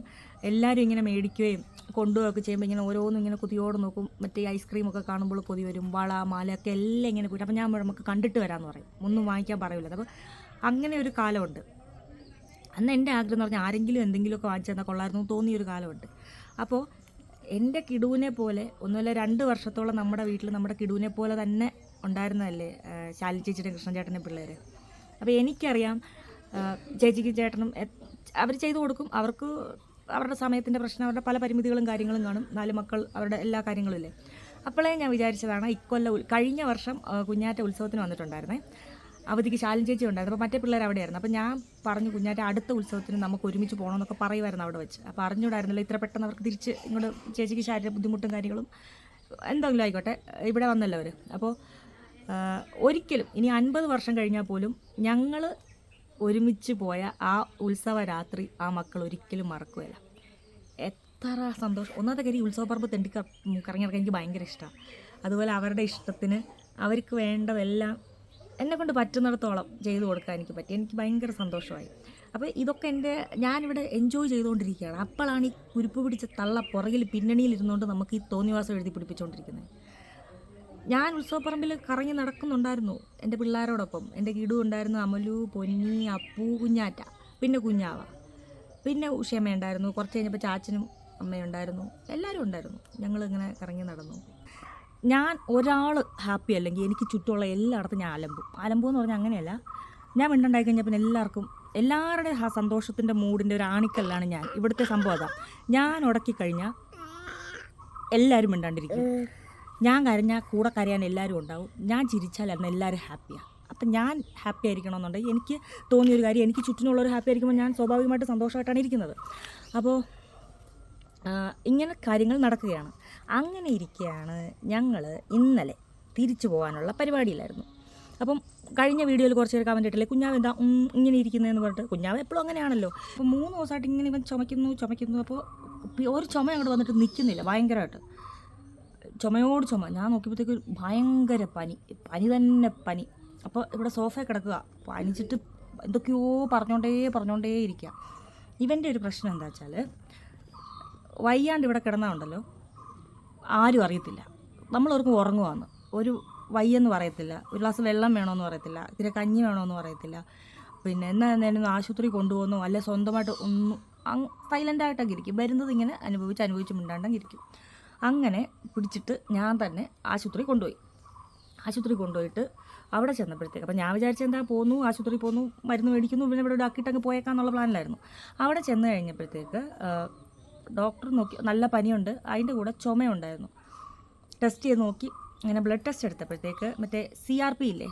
Speaker 1: എല്ലാവരും ഇങ്ങനെ മേടിക്കുകയും കൊണ്ടുപോവുകയൊക്കെ ചെയ്യുമ്പോൾ ഇങ്ങനെ ഓരോന്നും ഇങ്ങനെ കൊതിയോട് നോക്കും. മറ്റേ ഐസ്ക്രീമൊക്കെ കാണുമ്പോൾ കൊതി വരും, വള മാലയൊക്കെ എല്ലാം ഇങ്ങനെ പോയിട്ട്. അപ്പോൾ ഞാൻ നമുക്ക് കണ്ടിട്ട് വരാമെന്ന് പറയും, ഒന്നും വാങ്ങിക്കാൻ പറയില്ല. അപ്പോൾ അങ്ങനെ ഒരു കാലമുണ്ട്. അന്ന് എൻ്റെ ആഗ്രഹം എന്ന് പറഞ്ഞാൽ ആരെങ്കിലും എന്തെങ്കിലുമൊക്കെ വാങ്ങിച്ചു തന്നാൽ കൊള്ളായിരുന്നു തോന്നിയൊരു കാലമുണ്ട്. അപ്പോൾ എൻ്റെ കിടുവിനെ പോലെ ഒന്നുമില്ല 2 വർഷത്തോളം നമ്മുടെ വീട്ടിൽ നമ്മുടെ കിടുവിനെ പോലെ തന്നെ ഉണ്ടായിരുന്നതല്ലേ ശാലിനി ചേച്ചിയുടെ കൃഷ്ണൻ ചേട്ടൻ്റെ പിള്ളേർ. അപ്പോൾ എനിക്കറിയാം ചേച്ചിക്ക് ചേട്ടനും അവർ ചെയ്തു കൊടുക്കും. അവർക്ക് അവരുടെ സമയത്തിൻ്റെ പ്രശ്നം, അവരുടെ പല പരിമിതികളും കാര്യങ്ങളും കാണും. 4 മക്കൾ, അവരുടെ എല്ലാ കാര്യങ്ങളും ഇല്ലേ. അപ്പോഴേ ഞാൻ വിചാരിച്ചതാണ് കഴിഞ്ഞ വർഷം കുഞ്ഞാറ്റ ഉത്സവത്തിന് വന്നിട്ടുണ്ടായിരുന്നേ. അവധിക്ക് ശാലിനി ചേച്ചി ഉണ്ടായിരുന്നു. അപ്പോൾ മറ്റേ പിള്ളേർ അവിടെയായിരുന്നു. അപ്പോൾ ഞാൻ പറഞ്ഞു കുഞ്ഞാറ്റ അടുത്ത ഉത്സവത്തിന് നമുക്ക് ഒരുമിച്ച് പോകണമെന്നൊക്കെ പറയുമായിരുന്നു അവിടെ വെച്ച്. അപ്പോൾ അറിഞ്ഞൂടായിരുന്നല്ലോ ഇത്ര പെട്ടെന്ന് അവർക്ക് തിരിച്ച് ഇങ്ങോട്ട് ചേച്ചിക്ക് ശാരീരിക ബുദ്ധിമുട്ടും കാര്യങ്ങളും എന്തെങ്കിലും ആയിക്കോട്ടെ ഇവിടെ വന്നല്ലോ അവർ. അപ്പോൾ ഒരിക്കലും ഇനി 50 വർഷം കഴിഞ്ഞാൽ പോലും ഞങ്ങൾ ഒരുമിച്ച് പോയ ആ ഉത്സവ രാത്രി ആ മക്കൾ ഒരിക്കലും മറക്കുകയില്ല. എത്ര സന്തോഷം. ഒന്നാമത്തെ കാര്യം ഉത്സവപ്പറമ്പ് കറങ്ങിയിറക്കാൻ എനിക്ക് ഭയങ്കര ഇഷ്ടമാണ്. അതുപോലെ അവരുടെ ഇഷ്ടത്തിന് അവർക്ക് വേണ്ടതെല്ലാം എന്നെക്കൊണ്ട് പറ്റുന്നിടത്തോളം ചെയ്തു കൊടുക്കാൻ എനിക്ക് പറ്റി. എനിക്ക് ഭയങ്കര സന്തോഷമായി. അപ്പോൾ ഇതൊക്കെ ഞാനിവിടെ എൻജോയ് ചെയ്തുകൊണ്ടിരിക്കുകയാണ്. അപ്പോഴാണ് ഈ കുരുപ്പ് പിടിച്ച തള്ള പുറകിൽ പിന്നണിയിലിരുന്നുകൊണ്ട് നമുക്ക് ഈ തോന്നിവാസം എഴുതി പിടിപ്പിച്ചുകൊണ്ടിരിക്കുന്നത്. ഞാൻ ഉത്സവപ്പറമ്പിൽ കറങ്ങി നടക്കുന്നുണ്ടായിരുന്നു എൻ്റെ പിള്ളേരോടൊപ്പം. എൻ്റെ കിടു ഉണ്ടായിരുന്നു, അമലു, പൊന്നി, അപ്പു, കുഞ്ഞാറ്റ, പിന്നെ കുഞ്ഞാവ, പിന്നെ ഉഷയമ്മ ഉണ്ടായിരുന്നു. കുറച്ച് കഴിഞ്ഞപ്പോൾ ചാച്ചനും അമ്മയുണ്ടായിരുന്നു, എല്ലാവരും ഉണ്ടായിരുന്നു. ഞങ്ങളിങ്ങനെ കറങ്ങി നടന്നു. ഞാൻ ഒരാൾ ഹാപ്പി അല്ലെങ്കിൽ എനിക്ക് ചുറ്റുമുള്ള എല്ലായിടത്തും ഞാൻ അലമ്പുമെന്ന് പറഞ്ഞാൽ അങ്ങനെയല്ല. ഞാൻ മിണ്ടുണ്ടായി കഴിഞ്ഞാൽ പിന്നെ എല്ലാവരുടെയും ആ സന്തോഷത്തിൻ്റെ മൂഡിൻ്റെ ഒരു ആണിക്കല്ലാണ് ഞാൻ. ഇവിടുത്തെ സംഭവം അതാ. ഞാൻ ഉടക്കിക്കഴിഞ്ഞാൽ എല്ലാവരും മിണ്ടാണ്ടിരിക്കും. ഞാൻ കരഞ്ഞാൽ കൂടെ കരയാൻ എല്ലാവരും ഉണ്ടാവും. ഞാൻ ചിരിച്ചാൽ അന്ന് എല്ലാവരും ഹാപ്പിയാണ്. അപ്പം ഞാൻ ഹാപ്പി ആയിരിക്കണമെന്നുണ്ടെങ്കിൽ എനിക്ക് തോന്നിയൊരു കാര്യം, എനിക്ക് ചുറ്റിനുള്ളൊരു ഹാപ്പി ആയിരിക്കുമ്പോൾ ഞാൻ സ്വാഭാവികമായിട്ട് സന്തോഷമായിട്ടാണ് ഇരിക്കുന്നത്. അപ്പോൾ ഇങ്ങനെ കാര്യങ്ങൾ നടക്കുകയാണ്. അങ്ങനെ ഇരിക്കുകയാണ് ഞങ്ങൾ ഇന്നലെ തിരിച്ചു പോകാനുള്ള പരിപാടിയിലായിരുന്നു. അപ്പം കഴിഞ്ഞ വീഡിയോയിൽ കുറച്ച് പേര് കമൻറ്റ് ഇട്ടില്ലേ കുഞ്ഞാവ് എന്താ ഇങ്ങനെ ഇരിക്കുന്നതെന്ന് പറഞ്ഞിട്ട്. കുഞ്ഞാവ് എപ്പോഴും അങ്ങനെയാണല്ലോ. അപ്പോൾ 3 ദിവസമായിട്ട് ഇങ്ങനെ ഇവൻ ചുമയ്ക്കുന്നു. അപ്പോൾ ഒരു ചുമ അങ്ങോട്ട് വന്നിട്ട് നിൽക്കുന്നില്ല, ഭയങ്കരമായിട്ട് ചുമയോട് ചുമ. ഞാൻ നോക്കിയപ്പോഴത്തേക്ക് ഭയങ്കര പനി തന്നെ പനി. അപ്പോൾ ഇവിടെ സോഫയിൽ കിടക്കുക, പനിച്ചിട്ട് എന്തൊക്കെയോ പറഞ്ഞുകൊണ്ടേ ഇരിക്കുക. ഇവൻ്റെ ഒരു പ്രശ്നം എന്താ വെച്ചാൽ വയ്യാണ്ട് ഇവിടെ കിടന്നാലുണ്ടല്ലോ ആരും അറിയത്തില്ല. നമ്മളോർക്കും ഉറങ്ങുവാന്ന്. ഒരു വയ്യെന്ന് പറയത്തില്ല, ഒരു ഗ്ലാസ് വെള്ളം വേണമെന്ന് പറയത്തില്ല, ഇത്തിരി കഞ്ഞി വേണമെന്ന് പറയത്തില്ല. പിന്നെ എന്നാലും ആശുപത്രി കൊണ്ടുപോകുന്നോ അല്ലെ സ്വന്തമായിട്ട് ഒന്നും സൈലൻ്റായിട്ടൊക്കെ ഇരിക്കും. വരുന്നത് ഇങ്ങനെ അനുഭവിച്ച് മിണ്ടാണ്ടങ്ങ് ഇരിക്കും. അങ്ങനെ പിടിച്ചിട്ട് ഞാൻ തന്നെ ആശുപത്രി കൊണ്ടുപോയിട്ട് അവിടെ ചെന്നപ്പോഴത്തേക്ക് അപ്പോൾ ഞാൻ വിചാരിച്ചത് എന്താ പോന്നു, ആശുപത്രി പോന്നു, മരുന്ന് മേടിക്കുന്നു, പിന്നെ ഇവിടെ ആക്കിയിട്ടങ്ങ് പോയേക്കാന്നുള്ള പ്ലാനിലായിരുന്നു. അവിടെ ചെന്ന് കഴിഞ്ഞപ്പോഴത്തേക്ക് ഡോക്ടർ നോക്കി, നല്ല പനിയുണ്ട്, അതിൻ്റെ കൂടെ ചുമയുണ്ടായിരുന്നു. ടെസ്റ്റ് ചെയ്ത് നോക്കി അങ്ങനെ ബ്ലഡ് ടെസ്റ്റ് എടുത്തപ്പോഴത്തേക്ക് മറ്റേ CRP ഇല്ലേ,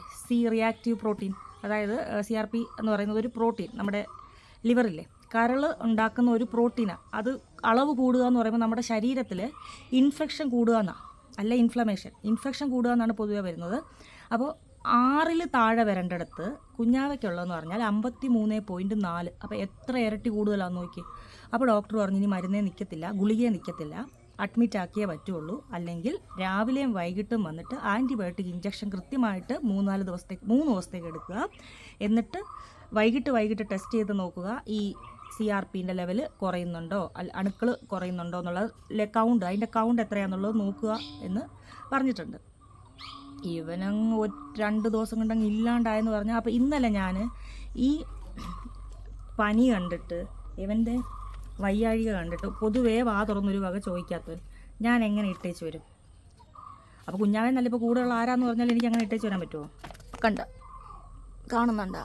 Speaker 1: റിയാക്റ്റീവ് പ്രോട്ടീൻ, അതായത് CRP എന്ന് പറയുന്നത് ഒരു പ്രോട്ടീൻ, നമ്മുടെ ലിവറില്ലേ കരൾ ഉണ്ടാക്കുന്ന ഒരു പ്രോട്ടീനാണ്. അത് അളവ് കൂടുക എന്ന് പറയുമ്പോൾ നമ്മുടെ ശരീരത്തിൽ ഇൻഫെക്ഷൻ കൂടുക എന്നാണ്, അല്ല ഇൻഫെക്ഷൻ കൂടുക എന്നാണ് പൊതുവെ വരുന്നത്. അപ്പോൾ 6 താഴെ വരേണ്ടടുത്ത് കുഞ്ഞാവയ്ക്കുള്ളതെന്ന് പറഞ്ഞാൽ 53.4. അപ്പോൾ എത്ര ഇരട്ടി കൂടുതലാണെന്ന് നോക്കി. അപ്പോൾ ഡോക്ടർ പറഞ്ഞു ഇനി മരുന്നേ നിൽക്കത്തില്ല, ഗുളികയെ നിൽക്കത്തില്ല, അഡ്മിറ്റ് ആക്കിയേ പറ്റുള്ളൂ, അല്ലെങ്കിൽ രാവിലെയും വൈകിട്ടും വന്നിട്ട് ആൻറ്റിബയോട്ടിക് ഇഞ്ചക്ഷൻ കൃത്യമായിട്ട് 3 ദിവസത്തേക്ക് എടുക്കുക. എന്നിട്ട് വൈകിട്ട് ടെസ്റ്റ് ചെയ്ത് നോക്കുക ഈ CRPൻ്റെ ലെവൽ കുറയുന്നുണ്ടോ, അണുക്കൾ കുറയുന്നുണ്ടോ എന്നുള്ളത്, അതിൻ്റെ കൗണ്ട് എത്രയാണെന്നുള്ളത് നോക്കുക എന്ന് പറഞ്ഞിട്ടുണ്ട്. ഇവനങ്ങ് 2 ദിവസം കൊണ്ടങ്ങ് ഇല്ലാണ്ടായെന്ന് പറഞ്ഞാൽ. അപ്പോൾ ഇന്നലെ ഞാൻ ഈ പനി കണ്ടിട്ട്, ഇവൻ്റെ വയ്യാഴിക കണ്ടിട്ട്, പൊതുവേ വാ തുറന്നൊരു വക ചോദിക്കാത്തവൻ ഞാൻ എങ്ങനെ ഇട്ടേച്ച് വരും? അപ്പോൾ കുഞ്ഞാവൻ നല്ല ഇപ്പോൾ കൂടുതലുള്ള ആരാന്ന് പറഞ്ഞാൽ എനിക്ക് അങ്ങനെ ഇട്ടേച്ച് വരാൻ പറ്റുമോ? കാണുന്നുണ്ടോ?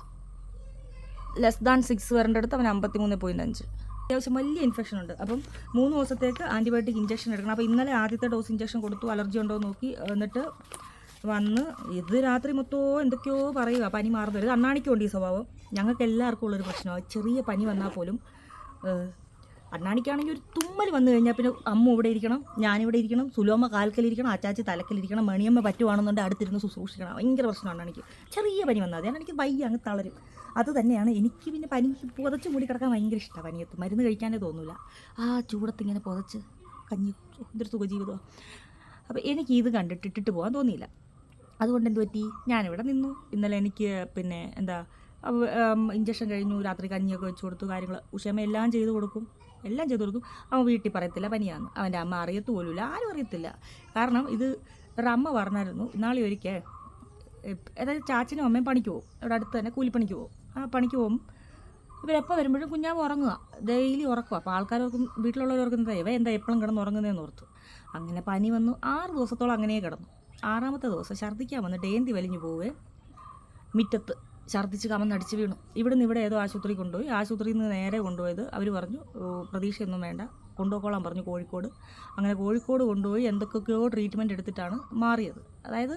Speaker 1: <6 വരേണ്ട അടുത്ത് അവൻ 53.5. അത്യാവശ്യം വലിയ ഇൻഫെക്ഷൻ ഉണ്ട്. അപ്പം 3 ദിവസത്തേക്ക് ആൻറ്റിബയോട്ടിക് ഇഞ്ചക്ഷൻ എടുക്കണം. അപ്പോൾ ഇന്നലെ ആദ്യത്തെ ഡോസ് ഇഞ്ചക്ഷൻ കൊടുത്തു, അലർജി ഉണ്ടോ എന്ന് നോക്കി. എന്നിട്ട് വന്ന് ഇത് രാത്രി മൊത്തമോ എന്തൊക്കെയോ പറയുക, പനി മാറുന്നു വരും. അണ്ണാണിക്കുണ്ട് ഈ സ്വഭാവം. ഞങ്ങൾക്ക് എല്ലാവർക്കും ഉള്ളൊരു പ്രശ്നമാണ്. ചെറിയ പനി വന്നാൽ പോലും അണ്ണാണിക്കാണെങ്കിൽ ഒരു തുമ്മൽ വന്നു കഴിഞ്ഞാൽ പിന്നെ അമ്മ ഇവിടെ ഇരിക്കണം, ഞാനിവിടെ ഇരിക്കണം, സുലോമ കാൽക്കലിരിക്കണം, അച്ചാച്ചി തലക്കലിരിക്കണം, മണിയമ്മ പറ്റുവാണെന്നുണ്ടെങ്കിൽ അടുത്തിരുന്ന് ശുശ്രൂഷിക്കണം. ഭയങ്കര പ്രശ്നമാണ് അണ്ണാണിക്ക്. ചെറിയ പനി വന്നാൽ മതി, എനിക്ക് വയ്യ അങ്ങ് തളരും. അത് തന്നെയാണ് എനിക്ക്. പിന്നെ പനി പുതച്ച് മൂടി കിടക്കാൻ ഭയങ്കര ഇഷ്ടമാണ്. പനിയത്ത് മരുന്ന് കഴിക്കാനേ തോന്നില്ല. ആ ചൂടത്ത് ഇങ്ങനെ പുതച്ച് കഞ്ഞി, ഇതൊരു സുഖജീവിതമാണ്. അപ്പോൾ എനിക്ക് ഇത് കണ്ടിട്ട് ഇട്ടിട്ട് പോകാൻ തോന്നിയില്ല. അതുകൊണ്ട് എന്ത് പറ്റി, ഞാനിവിടെ നിന്നു. ഇന്നലെ എനിക്ക് പിന്നെ ഇഞ്ചക്ഷൻ കഴിഞ്ഞു, രാത്രി കഞ്ഞിയൊക്കെ വെച്ച് കൊടുത്തു, കാര്യങ്ങൾ ഉഷമ എല്ലാം ചെയ്ത് കൊടുക്കും. അവൻ വീട്ടിൽ പറയത്തില്ല പനിയാന്ന്. അവൻ്റെ അമ്മ അറിയത്ത് പോലുമില്ല, ആരും അറിയത്തില്ല. കാരണം ഇത് ഒരു അമ്മ പറഞ്ഞായിരുന്നു നാളെ ഒരിക്കൽ, അതായത് ചാച്ചനും അമ്മയും പണിക്ക് പോകും, ഇവിടെ അടുത്ത് തന്നെ കൂലിപ്പണിക്ക് പോകും. ആ പണിക്ക് പോകും ഇവരെപ്പോൾ വരുമ്പോഴും കുഞ്ഞാവ് ഉറങ്ങുക, ഡെയിലി ഉറക്കുക. അപ്പോൾ ആൾക്കാർക്കും വീട്ടിലുള്ളവർക്കും എന്താ എപ്പോഴും കിടന്ന് ഉറങ്ങുന്നതെന്ന് ഓർത്തു. അങ്ങനെ പനി വന്നു. 6 ദിവസത്തോളം അങ്ങനെ കിടന്നു. 6ാമത്തെ ദിവസം ഛർദ്ദിക്കാൻ വന്നിട്ട് ഏന്തി വലിഞ്ഞു പോവേ, മുറ്റത്ത് ഛർദ്ദിച്ച് കമന്നടിച്ച് വീണു. ഇവിടെ ഏതോ ആശുപത്രി കൊണ്ടുപോയി. ആശുപത്രിയിൽ നിന്ന് നേരെ കൊണ്ടുപോയത് അവർ പറഞ്ഞു പ്രതീക്ഷയൊന്നും വേണ്ട, കൊണ്ടുപോയിക്കോളാൻ പറഞ്ഞു കോഴിക്കോട്. അങ്ങനെ കോഴിക്കോട് കൊണ്ടുപോയി എന്തൊക്കെയോ ട്രീറ്റ്മെൻറ്റ് എടുത്തിട്ടാണ് മാറിയത്. അതായത്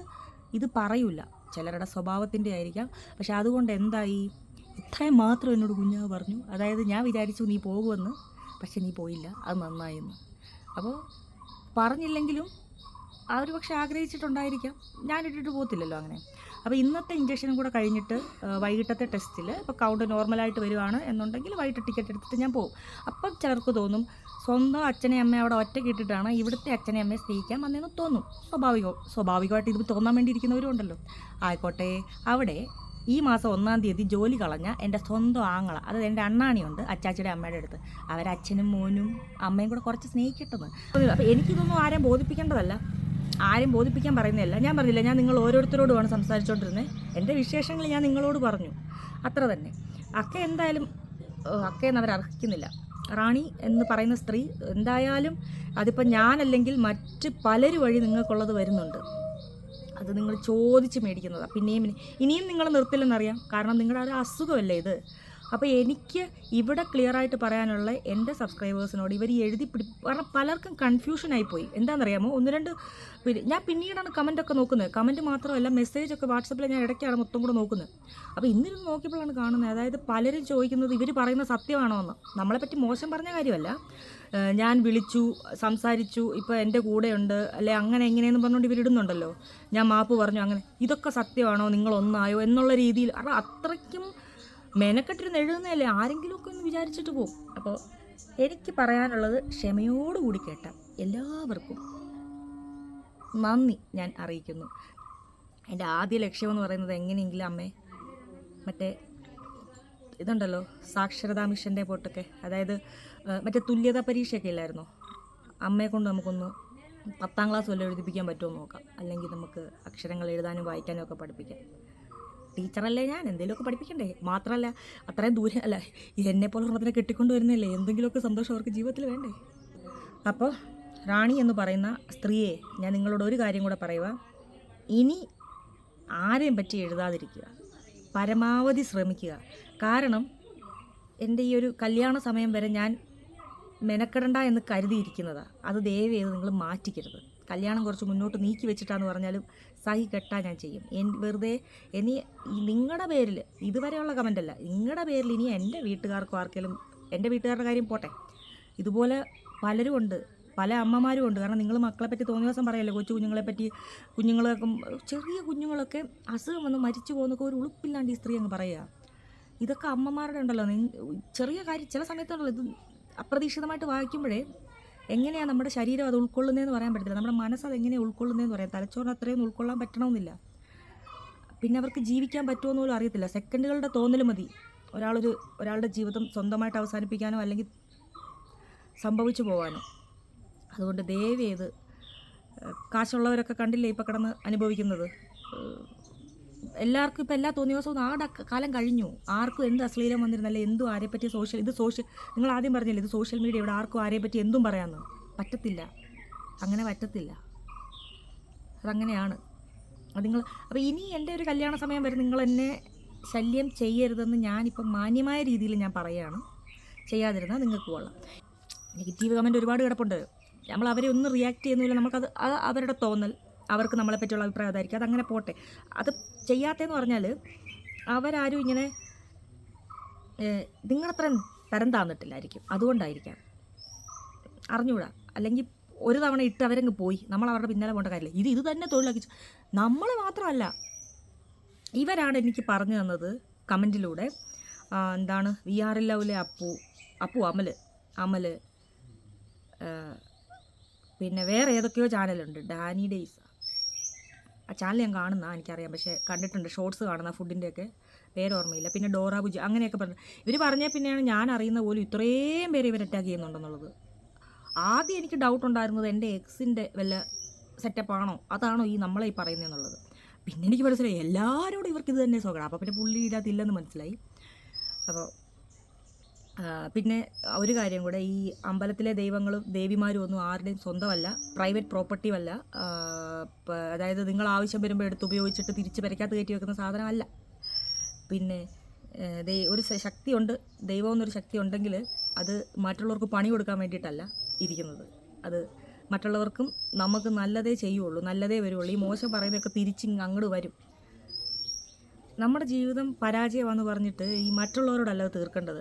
Speaker 1: ഇത് പറയൂല, ചിലരുടെ സ്വഭാവത്തിൻ്റെ ആയിരിക്കാം. പക്ഷെ അതുകൊണ്ട് എന്തായി, ഇത്രയും മാത്രം എന്നോട് കുഞ്ഞാവ് പറഞ്ഞു. അതായത് ഞാൻ വിചാരിച്ചു നീ പോകുമെന്ന്, പക്ഷെ നീ പോയില്ല, അത് നന്നായെന്ന്. അപ്പോൾ പറഞ്ഞില്ലെങ്കിലും അവർ പക്ഷെ ആഗ്രഹിച്ചിട്ടുണ്ടായിരിക്കാം. ഞാനിട്ടിട്ട് പോകത്തില്ലല്ലോ അങ്ങനെ. അപ്പോൾ ഇന്നത്തെ ഇഞ്ചക്ഷനും കൂടെ കഴിഞ്ഞിട്ട് വൈകിട്ടത്തെ ടെസ്റ്റിൽ ഇപ്പോൾ കൗണ്ട് നോർമലായിട്ട് വരുവാണ് എന്നുണ്ടെങ്കിൽ വൈകിട്ട് ടിക്കറ്റ് എടുത്തിട്ട് ഞാൻ പോകും. അപ്പം ചിലർക്ക് തോന്നും സ്വന്തം അച്ഛനെ അമ്മയെ അവിടെ ഒറ്റയ്ക്ക് ഇട്ടിട്ടാണ് ഇവിടുത്തെ അച്ഛനെ അമ്മയെ സ്നേഹിക്കാൻ വന്നതെന്ന് തോന്നും. സ്വാഭാവികമായിട്ട് ഇത് തോന്നാൻ വേണ്ടി ഇരിക്കുന്നവരും ഉണ്ടല്ലോ. ആയിക്കോട്ടെ. അവിടെ ഈ മാസം 1-ാം തീയതി ജോലി കളഞ്ഞ എൻ്റെ സ്വന്തം ആങ്ങള, അതായത് എൻ്റെ അണ്ണാണിയുണ്ട് അച്ചാച്ചിയുടെ അമ്മയുടെ അടുത്ത്. അവരച്ഛനും മോനും അമ്മയും കൂടെ കുറച്ച് സ്നേഹിക്കട്ടെന്ന്. അപ്പോൾ എനിക്കിതൊന്നും ആരെയും ബോധിപ്പിക്കേണ്ടതല്ല, ആരും ബോധിപ്പിക്കാൻ പറയുന്നതല്ല. ഞാൻ പറഞ്ഞില്ല, ഞാൻ നിങ്ങൾ ഓരോരുത്തരോടുമാണ് സംസാരിച്ചുകൊണ്ടിരുന്നത്. എൻ്റെ വിശേഷങ്ങൾ ഞാൻ നിങ്ങളോട് പറഞ്ഞു, അത്ര തന്നെ. എന്തായാലും അക്കയെന്ന് അവരർഹിക്കുന്നില്ല. റാണി എന്ന് പറയുന്ന സ്ത്രീ എന്തായാലും അതിപ്പോൾ ഞാനല്ലെങ്കിൽ മറ്റ് പലര് വഴി നിങ്ങൾക്കുള്ളത് വരുന്നുണ്ട്. അത് നിങ്ങൾ ചോദിച്ച് മേടിക്കുന്നതാണ്. ഇനിയും നിങ്ങൾ നിർത്തില്ലെന്നറിയാം. കാരണം നിങ്ങളുടെ ഒരു അസുഖമല്ലേ ഇത്. അപ്പോൾ എനിക്ക് ഇവിടെ ക്ലിയറായിട്ട് പറയാനുള്ള എൻ്റെ സബ്സ്ക്രൈബേഴ്സിനോട് ഇവർ കാരണം പലർക്കും കൺഫ്യൂഷനായിപ്പോയി. എന്താണെന്നറിയാമോ, 1-2 ഞാൻ പിന്നീടാണ് കമൻറ്റൊക്കെ നോക്കുന്നത്. കമൻറ്റ് മാത്രമല്ല, മെസ്സേജൊക്കെ വാട്സപ്പിൽ ഞാൻ ഇടയ്ക്കാണ് മൊത്തം കൂടെ നോക്കുന്നത്. അപ്പോൾ ഇന്നിരുന്ന് നോക്കിയപ്പോഴാണ് കാണുന്നത്, അതായത് പലരും ചോദിക്കുന്നത് ഇവർ പറയുന്ന സത്യമാണോ എന്ന്. നമ്മളെപ്പറ്റി മോശം പറഞ്ഞ കാര്യമല്ല, ഞാൻ വിളിച്ചു സംസാരിച്ചു, ഇപ്പോൾ എൻ്റെ കൂടെയുണ്ട് അല്ലെ അങ്ങനെ എങ്ങനെയെന്ന് പറഞ്ഞുകൊണ്ട് ഇവരിടുന്നുണ്ടല്ലോ, ഞാൻ മാപ്പ് പറഞ്ഞു, അങ്ങനെ ഇതൊക്കെ സത്യമാണോ, നിങ്ങളൊന്നായോ എന്നുള്ള രീതിയിൽ. കാരണം അത്രയ്ക്കും മെനക്കെട്ടിരുന്ന് എഴുതുന്നതല്ലേ, ആരെങ്കിലുമൊക്കെ ഒന്ന് വിചാരിച്ചിട്ട് പോകും. അപ്പോൾ എനിക്ക് പറയാനുള്ളത്, ക്ഷമയോടുകൂടി കേട്ട എല്ലാവർക്കും നന്ദി ഞാൻ അറിയിക്കുന്നു. എൻ്റെ ആദ്യ ലക്ഷ്യമെന്ന് പറയുന്നത് എങ്ങനെയെങ്കിലും അമ്മേ മറ്റേ ഇതുണ്ടല്ലോ സാക്ഷരതാ മിഷൻ്റെ പോട്ടൊക്കെ, അതായത് മറ്റേ തുല്യതാ പരീക്ഷയൊക്കെ ഇല്ലായിരുന്നോ, അമ്മയെ കൊണ്ട് നമുക്കൊന്ന് 10-ാം ക്ലാസ് വല്ലതും എഴുതിപ്പിക്കാൻ പറ്റുമോ നോക്കാം. അല്ലെങ്കിൽ നമുക്ക് അക്ഷരങ്ങൾ എഴുതാനും വായിക്കാനും ഒക്കെ പഠിപ്പിക്കാം. ടീച്ചറല്ലേ ഞാൻ, എന്തെങ്കിലുമൊക്കെ പഠിപ്പിക്കണ്ടേ. മാത്രമല്ല അത്രയും ദൂരം അല്ല, എന്നെപ്പോലെ ഉള്ളതിനെ കെട്ടിക്കൊണ്ട് വരുന്നില്ലേ, എന്തെങ്കിലുമൊക്കെ സന്തോഷം അവർക്ക് ജീവിതത്തിൽ വേണ്ടേ. അപ്പോൾ റാണി എന്ന് പറയുന്ന സ്ത്രീയെ ഞാൻ നിങ്ങളോട് ഒരു കാര്യം കൂടെ പറയുക, ഇനി ആരെയും പറ്റി എഴുതാതിരിക്കുക, പരമാവധി ശ്രമിക്കുക. കാരണം എൻ്റെ ഈ ഒരു കല്യാണ സമയം വരെ ഞാൻ മെനക്കെടണ്ട എന്ന് കരുതിയിരിക്കുന്നതാണ്. അത് ദയവ് ചെയ്ത് നിങ്ങൾ മാറ്റിക്കരുത്. കല്യാണം കുറച്ച് മുന്നോട്ട് നീക്കി വെച്ചിട്ടാന്ന് പറഞ്ഞാലും സഹി കെട്ടാൻ ഞാൻ ചെയ്യും. വെറുതെ ഇനി നിങ്ങളുടെ പേരിൽ ഇതുവരെയുള്ള കമൻ്റല്ല, നിങ്ങളുടെ പേരിൽ ഇനി എൻ്റെ വീട്ടുകാർക്കും ആർക്കെങ്കിലും, എൻ്റെ വീട്ടുകാരുടെ കാര്യം പോട്ടെ, ഇതുപോലെ പലരും ഉണ്ട്, പല അമ്മമാരും ഉണ്ട്. കാരണം നിങ്ങൾ മക്കളെ പറ്റി തോന്നിയ ദിവസം പറയല്ലേ, കൊച്ചു കുഞ്ഞുങ്ങളെ പറ്റി, കുഞ്ഞുങ്ങളൊക്കെ ചെറിയ കുഞ്ഞുങ്ങളൊക്കെ അസുഖം വന്ന് മരിച്ചു പോകുന്നൊക്കെ ഒരു ഉളുപ്പില്ലാണ്ട് ഈ സ്ത്രീ അങ്ങ് പറയുക. ഇതൊക്കെ അമ്മമാരുടെ ഉണ്ടല്ലോ, ചെറിയ കാര്യം ചില സമയത്തുണ്ടല്ലോ, ഇത് അപ്രതീക്ഷിതമായിട്ട് വായിക്കുമ്പോഴേ എങ്ങനെയാണ് നമ്മുടെ ശരീരം അത് ഉൾക്കൊള്ളുന്നതെന്ന് പറയാൻ പറ്റത്തില്ല. നമ്മുടെ മനസ്സത് എങ്ങനെയാണ് ഉൾക്കൊള്ളുന്നതെന്ന് പറയാം. തലച്ചോറിന് അത്രയും ഉൾക്കൊള്ളാൻ പറ്റണമെന്നില്ല. പിന്നെ അവർക്ക് ജീവിക്കാൻ പറ്റുമെന്ന് പോലും അറിയത്തില്ല. സെക്കൻഡുകളുടെ തോന്നൽ മതി ഒരാളുടെ ജീവിതം സ്വന്തമായിട്ട് അവസാനിപ്പിക്കാനോ അല്ലെങ്കിൽ സംഭവിച്ചു പോകാനോ. അതുകൊണ്ട് ദയവ് ചെയ്ത് കാശുള്ളവരൊക്കെ കണ്ടില്ലേ ഇപ്പോൾ കിടന്ന് അനുഭവിക്കുന്നത്. എല്ലാവർക്കും ഇപ്പോൾ എല്ലാ തോന്നിയ ദിവസവും കാലം കഴിഞ്ഞു. ആർക്കും എന്ത് അശ്ലീലം വന്നിരുന്നല്ലേ, എന്തും ആരെപ്പറ്റി നിങ്ങൾ ആദ്യം പറഞ്ഞില്ലേ, ഇത് സോഷ്യൽ മീഡിയ, ഇവിടെ ആർക്കും ആരെപ്പറ്റി എന്തും പറയാമെന്ന് പറ്റത്തില്ല. അങ്ങനെ പറ്റത്തില്ല, അതങ്ങനെയാണ്. അപ്പോൾ ഇനി എൻ്റെ ഒരു കല്യാണ സമയം വരെ നിങ്ങൾ എന്നെ ശല്യം ചെയ്യരുതെന്ന് ഞാനിപ്പം മാന്യമായ രീതിയിൽ ഞാൻ പറയുകയാണ്. ചെയ്യാതിരുന്നാൽ നിങ്ങൾക്ക് കൊള്ളാം. നെഗറ്റീവ് കമൻറ്റ് ഒരുപാട് കിടപ്പുണ്ട്. നമ്മൾ അവരെ ഒന്നും റിയാക്ട് ചെയ്യുന്നില്ല. നമുക്കത് അവരുടെ തോന്നൽ, അവർക്ക് നമ്മളെ പറ്റിയുള്ള അഭിപ്രായം അതായിരിക്കും, അതങ്ങനെ പോട്ടെ. അത് ചെയ്യാത്തതെന്ന് പറഞ്ഞാൽ അവരാരും ഇങ്ങനെ നിങ്ങളത്രയും തരം താന്നിട്ടില്ലായിരിക്കും, അതുകൊണ്ടായിരിക്കാം, അറിഞ്ഞൂടാ. അല്ലെങ്കിൽ ഒരു തവണ ഇട്ട് അവരങ്ങ് പോയി, നമ്മൾ അവരുടെ പിന്നാലെ പോകേണ്ട കാര്യമില്ല. ഇത് തന്നെ തൊഴിലാക്കി. നമ്മൾ മാത്രമല്ല, ഇവരാണ് എനിക്ക് പറഞ്ഞു തന്നത് കമൻറ്റിലൂടെ. എന്താണ് VR ലവിലെ അപ്പു അമൽ പിന്നെ വേറെ ഏതൊക്കെയോ ചാനലുണ്ട്, ഡാനി ഡേയ്സ്, ആ ചാനൽ ഞാൻ കാണുന്ന എനിക്കറിയാം, പക്ഷേ കണ്ടിട്ടുണ്ട് ഷോർട്സ് കാണുന്ന, ഫുഡിൻ്റെയൊക്കെ പേരോർമ്മയില്ല. പിന്നെ ഡോറ ബുജി അങ്ങനെയൊക്കെ പറഞ്ഞു. ഇവർ പറഞ്ഞാൽ പിന്നെയാണ് ഞാൻ അറിയുന്ന പോലും ഇത്രയും പേര് ഇവർ അറ്റാക്ക് ചെയ്യുന്നുണ്ടെന്നുള്ളത്. ആദ്യം എനിക്ക് ഡൗട്ട് ഉണ്ടായിരുന്നത് എൻ്റെ എക്സിൻ്റെ വല്ല സെറ്റപ്പാണോ, അതാണോ നമ്മളെ പറയുന്നതെന്നുള്ളത്. പിന്നെ എനിക്ക് മനസ്സിലായി എല്ലാവരോടും ഇവർക്ക് ഇത് തന്നെ സുഖം. അപ്പോൾ പിന്നെ പുള്ളി ഇതിനകത്തില്ലെന്ന് മനസ്സിലായി. അപ്പോൾ പിന്നെ ഒരു കാര്യം കൂടെ, ഈ അമ്പലത്തിലെ ദൈവങ്ങളും ദേവിമാരും ഒന്നും ആരുടെയും സ്വന്തമല്ല, പ്രൈവറ്റ് പ്രോപ്പർട്ടിയും അല്ല. അതായത് നിങ്ങൾ ആവശ്യം വരുമ്പോൾ എടുത്ത് ഉപയോഗിച്ചിട്ട് തിരിച്ച് പെരയ്ക്കകത്ത് കയറ്റി വെക്കുന്ന സാധനമല്ല. പിന്നെ ഒരു ശക്തിയുണ്ട്, ദൈവം എന്നൊരു ശക്തി ഉണ്ടെങ്കിൽ അത് മറ്റുള്ളവർക്ക് പണി കൊടുക്കാൻ വേണ്ടിയിട്ടല്ല ഇരിക്കുന്നത്. അത് മറ്റുള്ളവർക്കും നമുക്ക് നല്ലതേ ചെയ്യുള്ളൂ, നല്ലതേ വരുള്ളൂ. ഈ മോശം പറയുന്നതൊക്കെ തിരിച്ചിങ് അങ്ങോട്ട് വരും. നമ്മുടെ ജീവിതം പരാജയമാണെന്ന് പറഞ്ഞിട്ട് ഈ മറ്റുള്ളവരോടല്ല തീർക്കേണ്ടത്.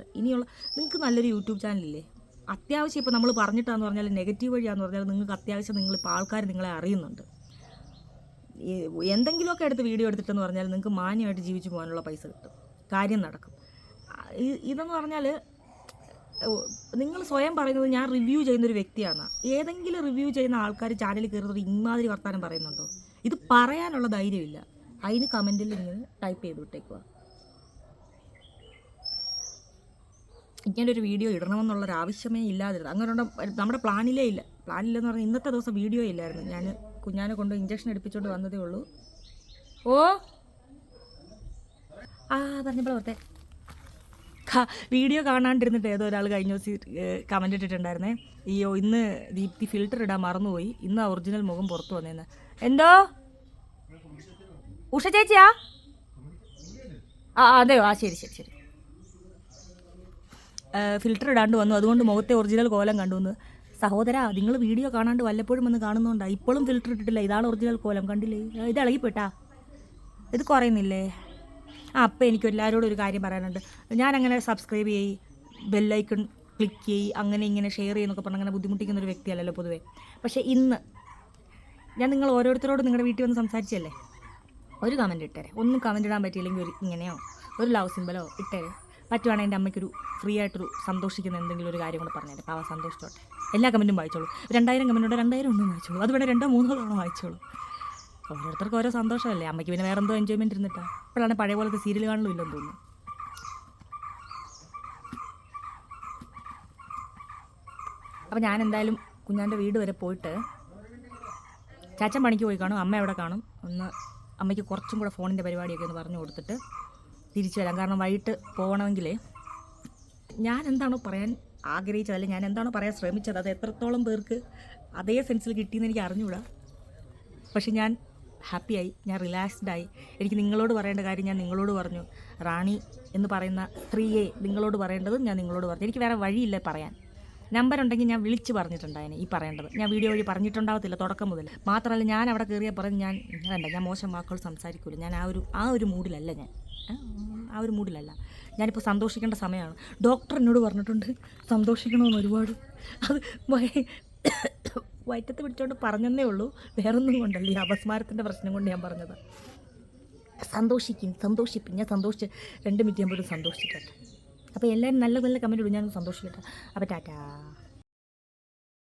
Speaker 1: നിങ്ങൾക്ക് നല്ലൊരു യൂട്യൂബ് ചാനലില്ലേ, അത്യാവശ്യം ഇപ്പോൾ നമ്മൾ പറഞ്ഞിട്ടാന്ന് പറഞ്ഞാൽ നെഗറ്റീവ് വഴിയാന്ന് പറഞ്ഞാൽ നിങ്ങൾക്ക് അത്യാവശ്യം നിങ്ങളിപ്പോൾ ആൾക്കാർ നിങ്ങളെ അറിയുന്നുണ്ട്. എന്തെങ്കിലുമൊക്കെ എടുത്ത് വീഡിയോ എടുത്തിട്ടെന്ന് പറഞ്ഞാൽ നിങ്ങൾക്ക് മാന്യമായിട്ട് ജീവിച്ചു പോകാനുള്ള പൈസ കിട്ടും, കാര്യം നടക്കും. ഇതെന്ന് പറഞ്ഞാൽ നിങ്ങൾ സ്വയം പറയുന്നത് ഞാൻ റിവ്യൂ ചെയ്യുന്നൊരു വ്യക്തിയാണ്. ഏതെങ്കിലും റിവ്യൂ ചെയ്യുന്ന ആൾക്കാർ ചാനലിൽ കയറുന്നത് ഇമാതിരി വർത്താനം പറയുന്നുണ്ടോ? ഇത് പറയാനുള്ള ധൈര്യമില്ല. അതിന് കമൻറ്റിൽ ഇങ്ങനെ ടൈപ്പ് ചെയ്ത് വിട്ടേക്കുക. ഇങ്ങനൊരു വീഡിയോ ഇടണമെന്നുള്ളൊരാവശ്യമേ ഇല്ലാതിരുന്നു. അങ്ങനെ നമ്മുടെ പ്ലാനില്ലെന്ന് പറഞ്ഞാൽ ഇന്നത്തെ ദിവസം വീഡിയോ ഇല്ലായിരുന്നു. ഞാൻ കുഞ്ഞാനെ കൊണ്ട് ഇഞ്ചക്ഷൻ എടുപ്പിച്ചുകൊണ്ട് വന്നതേ ഉള്ളൂ. പറഞ്ഞപ്പോൾ ഓർത്തെ വീഡിയോ കാണാണ്ടിരുന്നിട്ട് ഏതോ ഒരാൾ കഴിഞ്ഞ ദിവസം കമൻ്റ് ഇട്ടിട്ടുണ്ടായിരുന്നേ, ഇന്ന് ദീപ്തി ഫിൽറ്റർ ഇടാൻ മറന്നുപോയി, ഇന്ന് ഒറിജിനൽ മുഖം പുറത്തു വന്നേന്ന്. എന്തോ ഉഷ ചേച്ചിയാ? അതെയോ? ശരി. ഫിൽറ്റർ ഇടാണ്ട് വന്നു, അതുകൊണ്ട് മുഖത്തെ ഒറിജിനൽ കോലം കണ്ടുവന്ന്. സഹോദരാ, നിങ്ങൾ വീഡിയോ കാണാണ്ട് വല്ലപ്പോഴും വന്ന് കാണുന്നുണ്ടാ? ഇപ്പോഴും ഫിൽറ്റർ ഇട്ടിട്ടില്ല, ഇതാണ് ഒറിജിനൽ കോലം, കണ്ടില്ലേ? ഇത് ഇളകിപ്പോട്ടാ, ഇത് കുറയുന്നില്ലേ? അപ്പോൾ എനിക്ക് എല്ലാവരോടും ഒരു കാര്യം പറയാനുണ്ട്. ഞാനങ്ങനെ സബ്സ്ക്രൈബ് ചെയ്യ്, ബെല്ലൈക്കൺ ക്ലിക്ക് ചെയ്യ്, അങ്ങനെ ഇങ്ങനെ ഷെയർ ചെയ്യുന്നൊക്കെ പറഞ്ഞാൽ അങ്ങനെ ബുദ്ധിമുട്ടിക്കുന്നൊരു വ്യക്തിയല്ലല്ലോ പൊതുവേ. പക്ഷേ ഇന്ന് ഞാൻ നിങ്ങൾ ഓരോരുത്തരോടും നിങ്ങളുടെ വീട്ടിൽ വന്ന് സംസാരിച്ചല്ലേ, ഒരു കമൻറ്റ് ഇട്ടേരെ. ഒന്നും കമൻറ്റ് ഇടാൻ പറ്റിയില്ലെങ്കിൽ ഒരു ഇങ്ങനെയോ ഒരു ലവ് സിമ്പലോ ഇട്ടേരെ. പറ്റുവാണെങ്കിൽ എൻ്റെ അമ്മയ്ക്കൊരു ഫ്രീ ആയിട്ടൊരു സന്തോഷിക്കുന്ന എന്തെങ്കിലും ഒരു കാര്യം കൂടെ പറഞ്ഞേരെ. പാവ സന്തോഷത്തോടെ എല്ലാ കമൻറ്റും വായിച്ചോളൂ. 2000 കമൻറ്റുണ്ട്, 2000 ഒന്നും വായിച്ചോളൂ. അത് വേണേൽ 2-3 തവണ വായിച്ചോളൂ. ഓരോരുത്തർക്ക് ഓരോ സന്തോഷമല്ലേ. അമ്മയ്ക്ക് പിന്നെ വേറെ എന്തോ എൻജോയ്മെൻറ്റ് ഇരുന്നിട്ടാണ്. ഇപ്പോഴാണ് പഴയ പോലത്തെ സീരിയൽ കാണലും ഇല്ലെന്ന് തോന്നുന്നു. അപ്പോൾ ഞാൻ എന്തായാലും കുഞ്ഞാൻ്റെ വീട് വരെ പോയിട്ട്, ചാച്ചൻ പണിക്ക് പോയി കാണും, അമ്മ എവിടെ കാണും, ഒന്ന് അമ്മയ്ക്ക് കുറച്ചും കൂടെ ഫോണിൻ്റെ പരിപാടിയൊക്കെ ഒന്ന് പറഞ്ഞു കൊടുത്തിട്ട് തിരിച്ചു വരാം. കാരണം വൈകിട്ട് പോകണമെങ്കിൽ ഞാൻ എന്താണോ പറയാൻ ആഗ്രഹിച്ചത്, അല്ലെങ്കിൽ ഞാൻ എന്താണോ പറയാൻ ശ്രമിച്ചത്, അത് എത്രത്തോളം പേർക്ക് അതേ സെൻസിൽ കിട്ടിയെന്ന് എനിക്ക് അറിഞ്ഞുകൂടാ. പക്ഷെ ഞാൻ ഹാപ്പിയായി, ഞാൻ റിലാക്സ്ഡായി. എനിക്ക് നിങ്ങളോട് പറയേണ്ട കാര്യം ഞാൻ നിങ്ങളോട് പറഞ്ഞു. റാണി എന്ന് പറയുന്ന സ്ത്രീയെ നിങ്ങളോട് പറയേണ്ടതും ഞാൻ നിങ്ങളോട് പറഞ്ഞു. എനിക്ക് വേറെ വഴിയില്ല പറയാൻ. നമ്പർ ഉണ്ടെങ്കിൽ ഞാൻ വിളിച്ച് പറഞ്ഞിട്ടുണ്ടായിരുന്നു ഈ പറയേണ്ടത്. ഞാൻ വീഡിയോ വഴി പറഞ്ഞിട്ടുണ്ടാകത്തില്ല തുടക്കം മുതൽ. മാത്രമല്ല ഞാൻ അവിടെ കയറിയാൽ പറഞ്ഞ് ഞാൻ വേണ്ട, ഞാൻ മോശം വാക്കുകൾ സംസാരിക്കില്ല. ഞാൻ ആ ഒരു മൂഡിലല്ല ഞാൻ. ആ ഒരു മൂഡിലല്ല. ഞാനിപ്പോൾ സന്തോഷിക്കേണ്ട സമയമാണ്. ഡോക്ടർ എന്നോട് പറഞ്ഞിട്ടുണ്ട് സന്തോഷിക്കണമെന്ന് ഒരുപാട്. അത് വയറ്റത്ത് പിടിച്ചോണ്ട് പറഞ്ഞതേ ഉള്ളൂ, വേറൊന്നും കൊണ്ടല്ല. ഈ അപസ്മാരത്തിൻ്റെ പ്രശ്നം കൊണ്ട് ഞാൻ പറഞ്ഞത്. സന്തോഷിപ്പിൻ. ഞാൻ സന്തോഷിച്ച് 2 മിനിറ്റ് ആകുമ്പോഴും സന്തോഷിക്കട്ടെ. അപ്പോൾ എല്ലാവരും നല്ല നല്ല കമൻറ്റ് ഇടും, ഞാൻ സന്തോഷിക്കട്ടെ. അപ്പോൾ ടാറ്റാ.